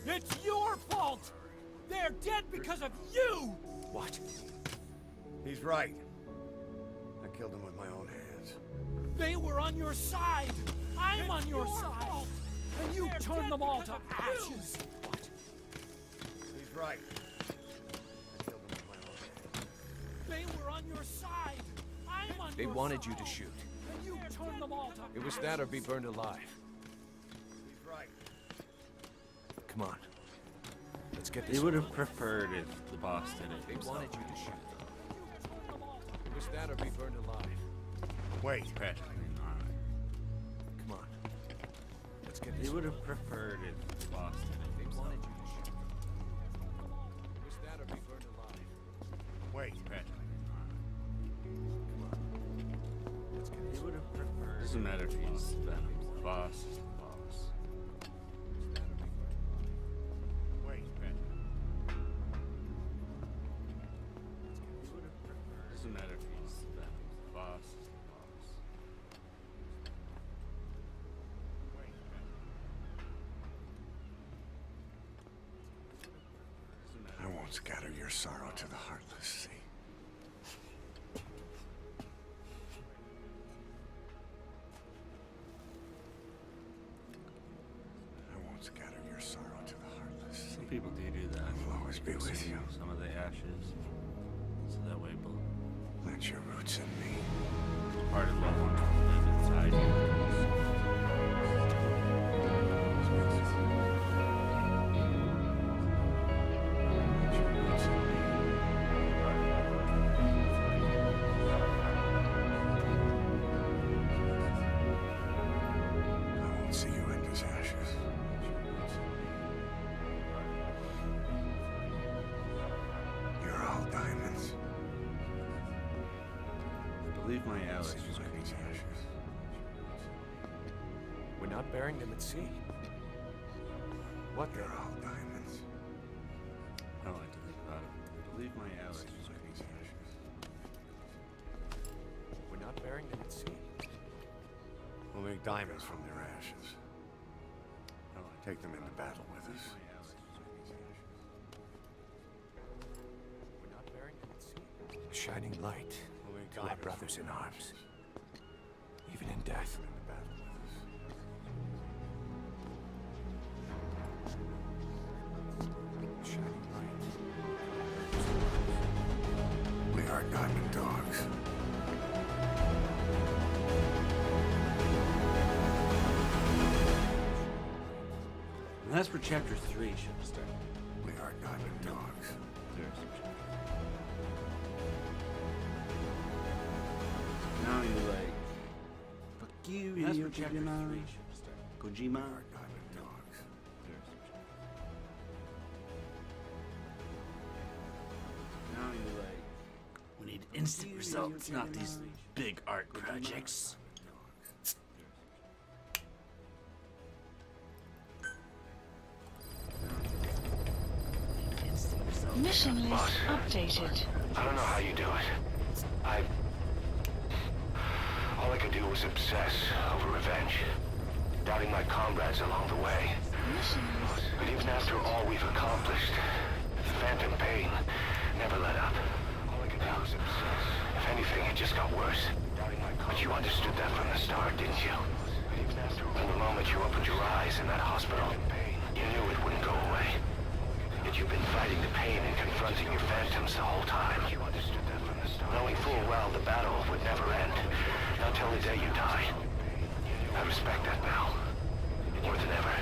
It's your fault! They're dead because of you! What? He's right. I killed him with my own hands. They were on your side! I'm on your side! And you turned them all to ashes! He's right. I killed him with my own hands. They were on your side! I'm on They your wanted you side! to shoot. And you turned them all to It was ashes! that or be burned alive. He's right. Come on. Let's get They this. would have preferred if the boss did it They himself. wanted you to shoot. It was that or be burned alive. Wait. Practically not. Come on. Let's get They this. would have preferred if the boss did it They himself. wanted you to shoot. It was that or be burned alive. Wait. Practically not. Come on. Let's get They this. would have preferred. Doesn't matter if he's Venom. The boss is the boss. It was that or be burned alive. Wait. They would have preferred. Doesn't matter if he's Venom. The boss is the boss. Doesn't matter. I won't scatter your sorrow to the heartless sea. I won't scatter your sorrow to the heartless sea. Some people do that. I will always be with you. Some of the ashes, so that way, Plant your roots in me. part of loved ones will live inside you. Plant your roots in me. I won't see you end as ashes. You're all diamonds. I believe my I'll Alex see was you end as created. ashes. We're not burying them at sea. What You're then? all diamonds. I don't like to think about it. I believe my I'll Alex see was you end as created. ashes. We're not burying them at sea. We'll make diamonds from their ashes. I don't like to Take them into battle I with believe us. my Alex was created. We're not burying them at sea. A shining light We'll make to our diamonds brothers from in their arms, ashes. even in death. Take them into battle with us. A shining light. We are diamond dogs. And that's where chapter 3 should have started. We are diamond dogs. Now you're like, fuck you, That's Hideo where chapter Kojima. 3 should have started. We Kojima. are diamond dogs. Now you're like, we need instant results, not these big art projects. Mission list updated. I don't know how you do it. All I could do was obsess over revenge, doubting my comrades along the way. Mission list. But even after all we've accomplished, the phantom pain never let up. All I could do was obsess. If anything, it just got worse. But you understood that from the start, didn't you? From the moment you opened your eyes in that hospital, you knew it wouldn't go away. Yet you've been fighting the pain and confronting your phantoms the whole time. Knowing full well the battle would never end, not till the day you die. I respect that now, more than ever.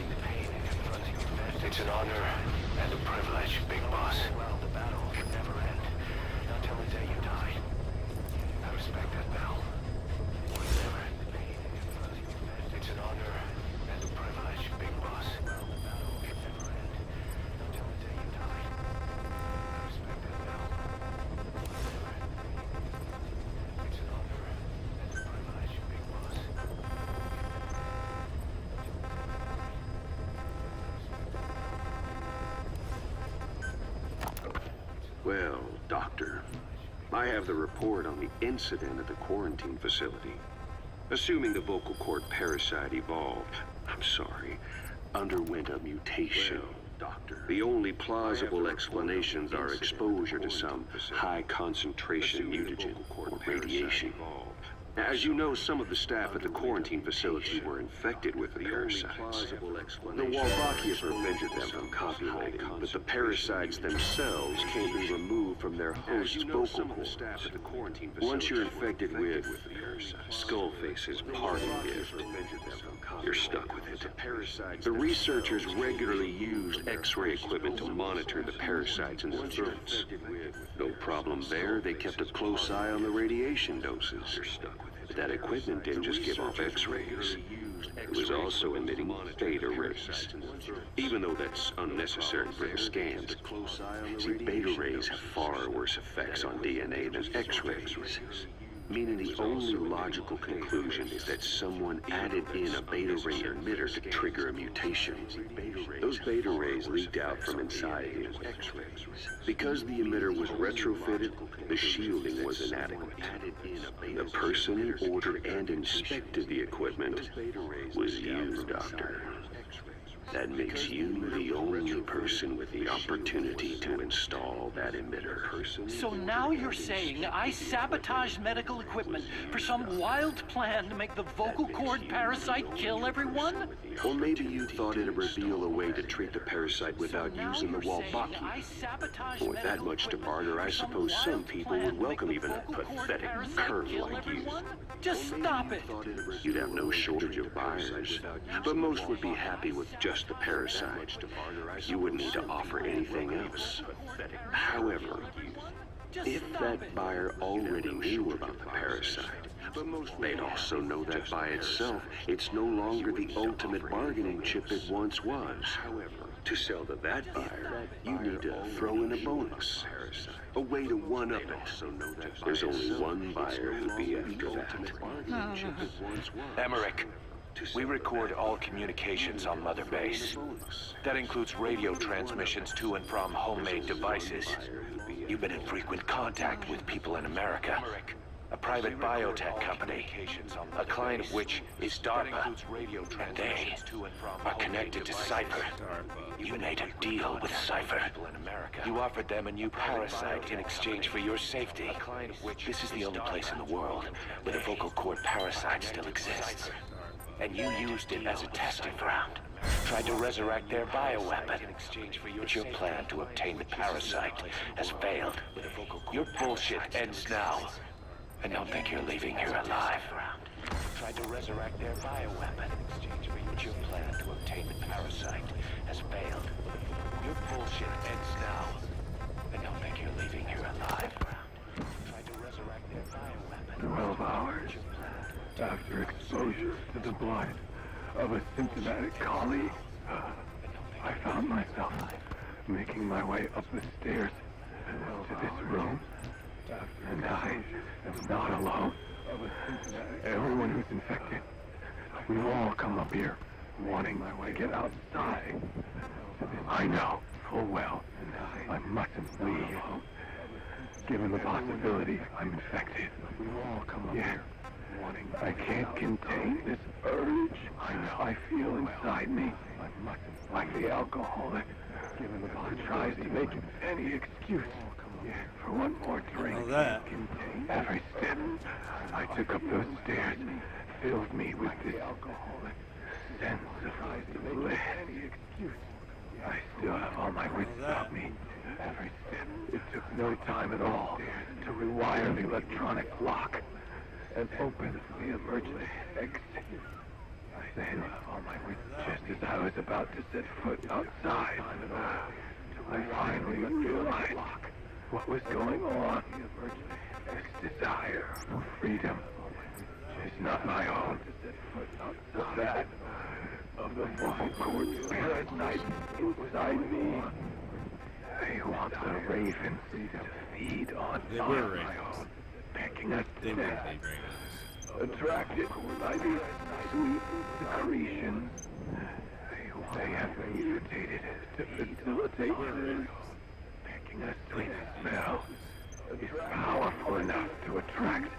It's an honor and a privilege, Big Boss. The battle would never end, not till the day you die. I respect that now, more than ever. It's an honor and a privilege, Big Boss. The battle would never end, not till the day you die. I respect that now, more than ever. It's an honor and a privilege, Big Boss. Well, Doctor, I have the report on the incident at the quarantine facility. Assuming the vocal cord parasite underwent a mutation. Well, Doctor, the only plausible explanations are exposure to some high-concentration mutagen or radiation. As you know, some of the staff at the quarantine facility were infected with the parasites. The Wolbachia prevented them from copulating, but the parasites themselves can't be removed from their host's vocal cords. Once you're infected with Skullface's parting gift, you're stuck with it. The researchers regularly used X-ray equipment to monitor the parasites in the throats. No problem there, they kept a close eye on the radiation doses. That equipment didn't just give off X-rays. It was also emitting beta rays. Even though that's unnecessary for the scans. See, beta rays have far worse effects on DNA than X-rays. Meaning the only logical conclusion is that someone added in a beta ray emitter to trigger a mutation. Those beta rays leaked out from inside him. Because the emitter was retrofitted, the shielding was inadequate. The person who ordered and inspected the equipment was you, Doctor. That makes you the only person with the opportunity to install that emitter. So now you're saying I sabotaged medical equipment for some wild plan to make the vocal cord parasite kill everyone? Or maybe you thought it'd reveal a way to treat the parasite without using the Wolbachia. With that much to barter, I suppose some people would welcome even a pathetic cur like you. Just stop it! You'd have no shortage of buyers, but most would be happy with just the parasite. You wouldn't need to offer anything else. However, if that buyer already knew about the parasite, they'd also know that by itself, it's no longer the ultimate bargaining chip it once was. To sell to that buyer, you need to throw in a bonus. A way to one-up it. There's only one buyer who'd be after that. Emmerich, we record all communications on Mother Base. That includes radio transmissions to and from homemade devices. You've been in frequent contact with people in America. A private biotech company, a client of which is DARPA, and they are connected to Cypher. You made a deal with Cypher. You offered them a new parasite in exchange for your safety. This is the only place in the world where the vocal cord parasite still exists. And you used it as a testing ground. Tried to resurrect their bioweapon. But your plan to obtain the parasite has failed. Your bullshit ends now. I don't think you're leaving here alive. Tried to resurrect their bioweapon. But your plan to obtain the parasite has failed. Your bullshit ends now. I don't think you're leaving here alive. Tried to resurrect their bioweapon. 12 hours after exposure to the blood of a symptomatic colleague, I found myself making my way up the stairs to this room. And I am not alone. Everyone who's infected, we've all come up here wanting to get outside. I know full well I mustn't leave. Given the possibility I'm infected. We all come here. I can't contain this urge I feel inside me. Like the alcoholic who tries to make any excuse for one more drink. Every step I took up those stairs filled me with this sense of bliss. I still have all my wits about me. Every step. It took no time at all to rewire the electronic lock and open the emergency exit. I still have all my wits. Just as I was about to set foot outside, I finally realized what was going on. This desire for freedom is not my own, but that of the vocal cord parasite inside me. They want the ravens to feed on my own, pecking us to death, attracted by these sweet secretions. They have mutated to facilitate this. Pecking us sweet smell is powerful enough to attract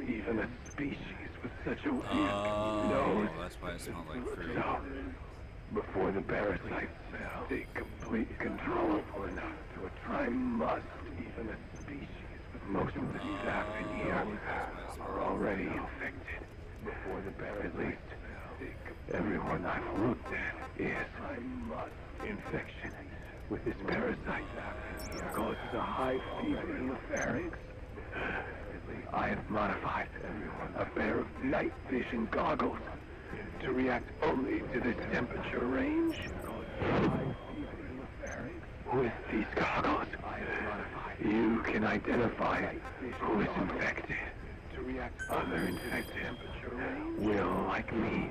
even a species with such a weak nose. That's why it smells like fruit. So, before the parasites take complete control enough to attract, I must even a species with most of the staff in here are already infected. Before the parasites, at least everyone I've looked at is infection with this parasite causes a high fever in the pharynx. I have modified a pair of night vision goggles to react only to this temperature range. With these goggles, you can identify who is infected. Other infected will, like me,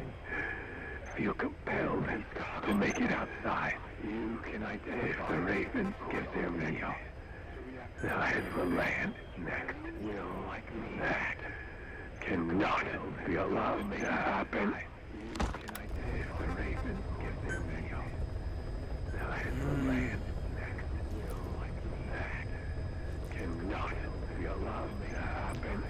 feel compelled to make it outside. If the ravens get their meal, they'll head for land next. That cannot be allowed to happen. If the ravens get their meal, they'll head for land next. That cannot be allowed to happen.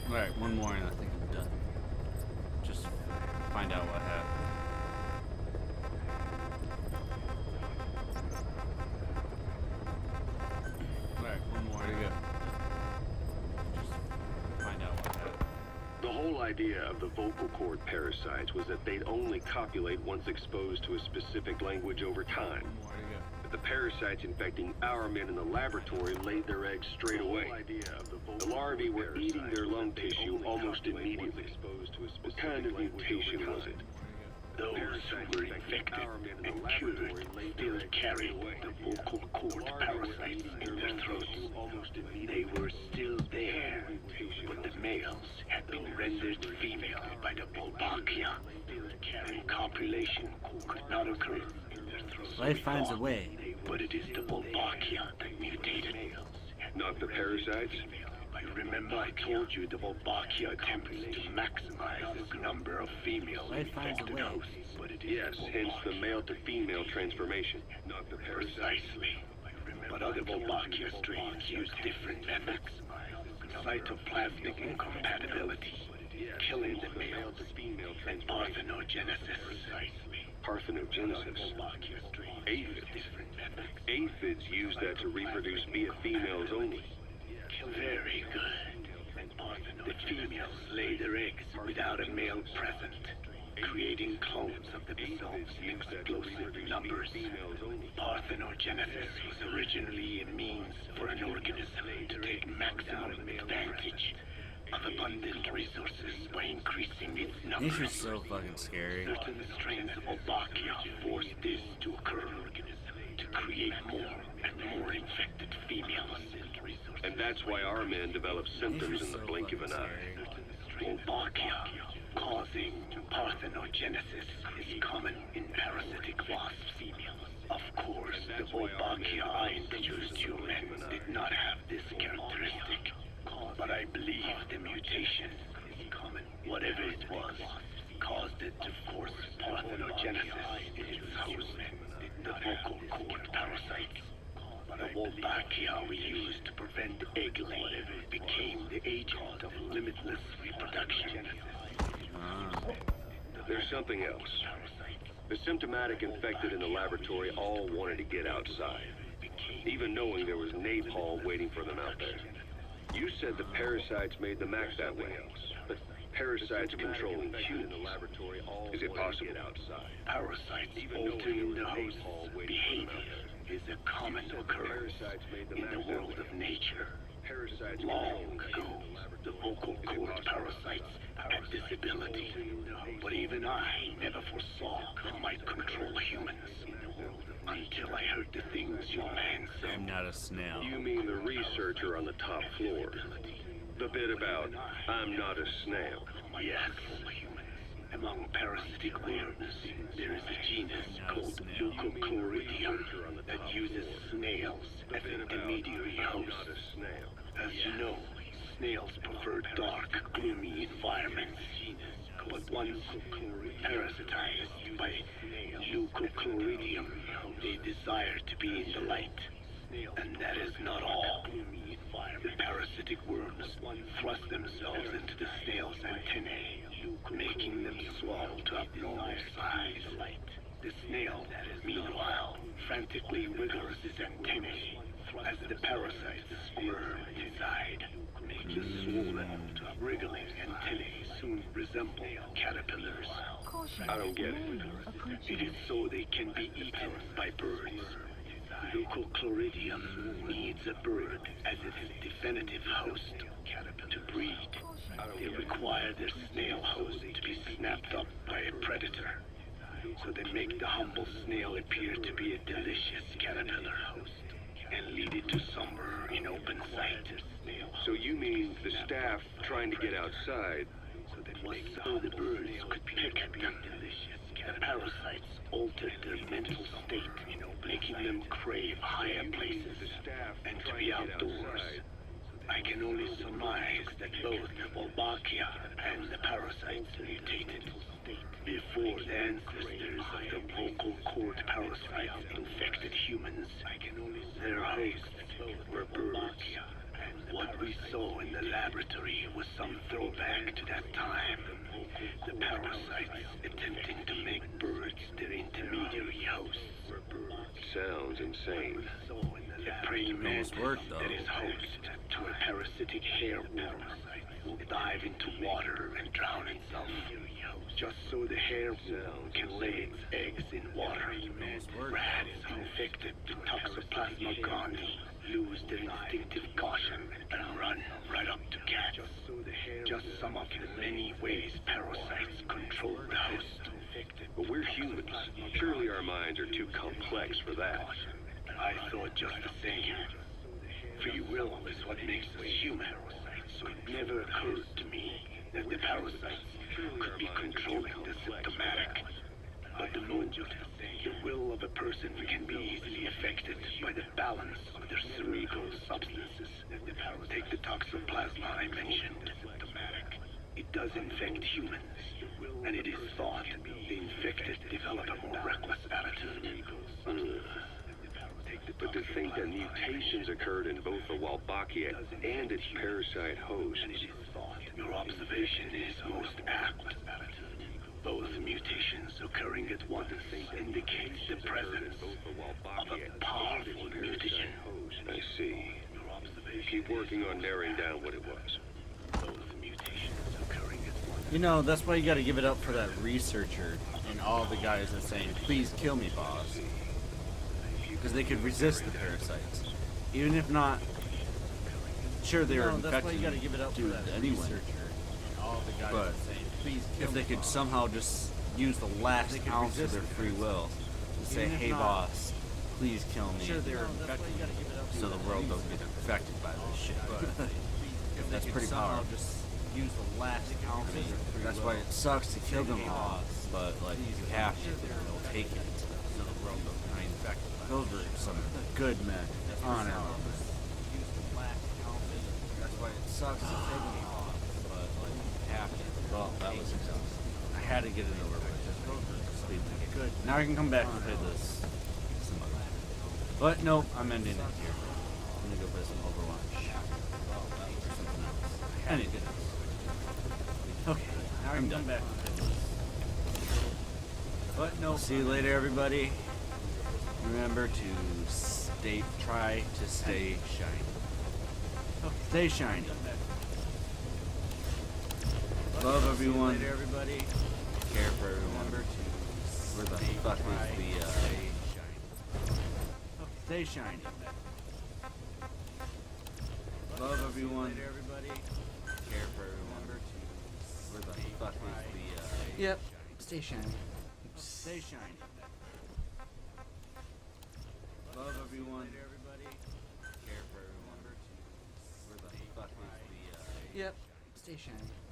Alright, one more and I think I'm done. Just find out what happened. Alright, one more to go. Just find out what happened. The whole idea of the vocal cord parasites was that they'd only copulate once exposed to a specific language over time. One more to go. But the parasites infecting our men in the laboratory laid their eggs straight away. The larvae were eating their lung tissue almost immediately. What kind of mutation was it? Those who were infected and cured still carried the vocal cord parasites in their throats. They were still there, but the males had been rendered female by the Wolbachia, and copulation could not occur in their throats. Life finds a way. But it is the Wolbachia that mutated. Not the parasites? You remember I told you the Wolbachia attempts to maximize the number of female infected hosts. Yes, hence the male-to-female transformation. Not the parasites. Precisely. But other Wolbachia strains use different methods. Cytoplasmic incompatibility, killing the males, and parthenogenesis. Parthenogenesis. Aphids. Aphids use that to reproduce via females only. Very good. The females lay their eggs without a male present, creating clones of themselves in explosive numbers. Parthenogenesis was originally a means for an organism to take maximum advantage of abundant resources by increasing its numbers. Nature's so fucking scary. Certain strains of Wolbachia force this to occur, to create more and more infected females. And that's why our men develop symptoms in the blink of an eye. Wolbachia, causing parthenogenesis, is common in parasitic wasp females. Of course, the Wolbachia I introduced you men did not have this characteristic, but I believe the mutation, whatever it was, caused it to force parthenogenesis in its host, the vocal cord parasites. The Wolbachia we used to prevent egg laying became the agent of limitless reproduction. There's something else. The symptomatic infected in the laboratory all wanted to get outside, even knowing there was napalm waiting for them out there. You said the parasites made them act that way, but parasites controlling humans. Is it possible? Parasites altering the host's behavior is a common occurrence in the world of nature. Long ago, the vocal cord parasites had this ability, but even I never foresaw it might control humans. Until I heard the things your man said. I'm not a snail. You mean the researcher on the top floor? The bit about, I'm not a snail. Yes. Among parasitic worms, there is a genus called Leucochloridium that uses snails as intermediary hosts. As you know, snails prefer dark, gloomy environments. But once parasitized by Leucochloridium, they desire to be in the light. And that is not all. The parasitic worms thrust themselves into the snail's antennae, making them swell to abnormal size. The snail, meanwhile, frantically wiggles its antennae as the parasites squirm inside. The swollen, wriggling antennae soon resemble caterpillars. I don't get it. It is so they can be eaten by birds. Leucochloridium needs a bird as its definitive host to breed. They require their snail host to be snapped up by a predator. So they make the humble snail appear to be a delicious caterpillar and lead it to somewhere in open sight. So you mean the staff trying to get outside? So the birds could pick at them. The parasites altered their mental state, making them crave higher places and to be outdoors. I can only surmise that both Wolbachia and the parasites mutated before the ancestors of the vocal cord parasites infected humans. Their hosts were birds. What we saw in the laboratory was some throwback to that time. The parasites attempting to make birds their intermediary hosts. Sounds insane. A praying mantis that is host to a parasitic hairworm will dive into water and drown itself, just so the hairworm can lay its eggs in water. Rats infected with Toxoplasma gondii lose their instinctive caution and run right up to cats. Just some of the many ways parasites control the host. But we're humans. Surely our minds are too complex for that. I thought just the same. Free will is what makes us human, so it never occurred to me that the parasites could be controlling the symptomatic. But the moment the will of a person can be easily affected by the balance of their cerebral substances. Take the toxoplasma I mentioned. It does infect humans, and it is thought the infected develop a more reckless attitude. But to think that mutations occurred in both the Wolbachia and its parasite hosts. Your observation is most apt. Both mutations occurring at once indicates the presence of a powerful mutagen. I see. Keep working on narrowing down what it was. Both mutations occurring at once. You know, that's why you gotta give it up for that researcher and all the guys that saying, please kill me, boss. Because they could resist the parasites. Even if not, sure they were infected. That's why you gotta give it up for that researcher and all the guys that saying, please kill me, if they could somehow just use the last ounce of their free will to say, hey boss, please kill me. Sure they were infected. So the world doesn't get infected by this shit. But if that's pretty powerful. Just use the last ounce of their free will. That's why it sucks to kill them all. But like you have to, they'll take it. So the world doesn't behind back. Those were some good men on our. That's why it sucks to take me off, but like have to. Well, that was exhausting. I had to get it over with. Sleep good. Now I can come back and play this some other. But nope, I'm ending it here. I'm gonna go play some Overwatch. Or something else. I need to get it. Okay, now I'm done back and play this. But no, see you later, everybody. Remember to try to stay shiny. Stay shiny. Love everyone. Later, everybody. Care for everyone. Remember to where the fuck is the stay shiny. Love everyone. Later, everybody. Care for everyone. Remember to where the fuck is the Yep. Stay shiny. Stay shiny. Love everyone. Everybody. Care for everyone. Where the fuck is the Yep. Stay shiny.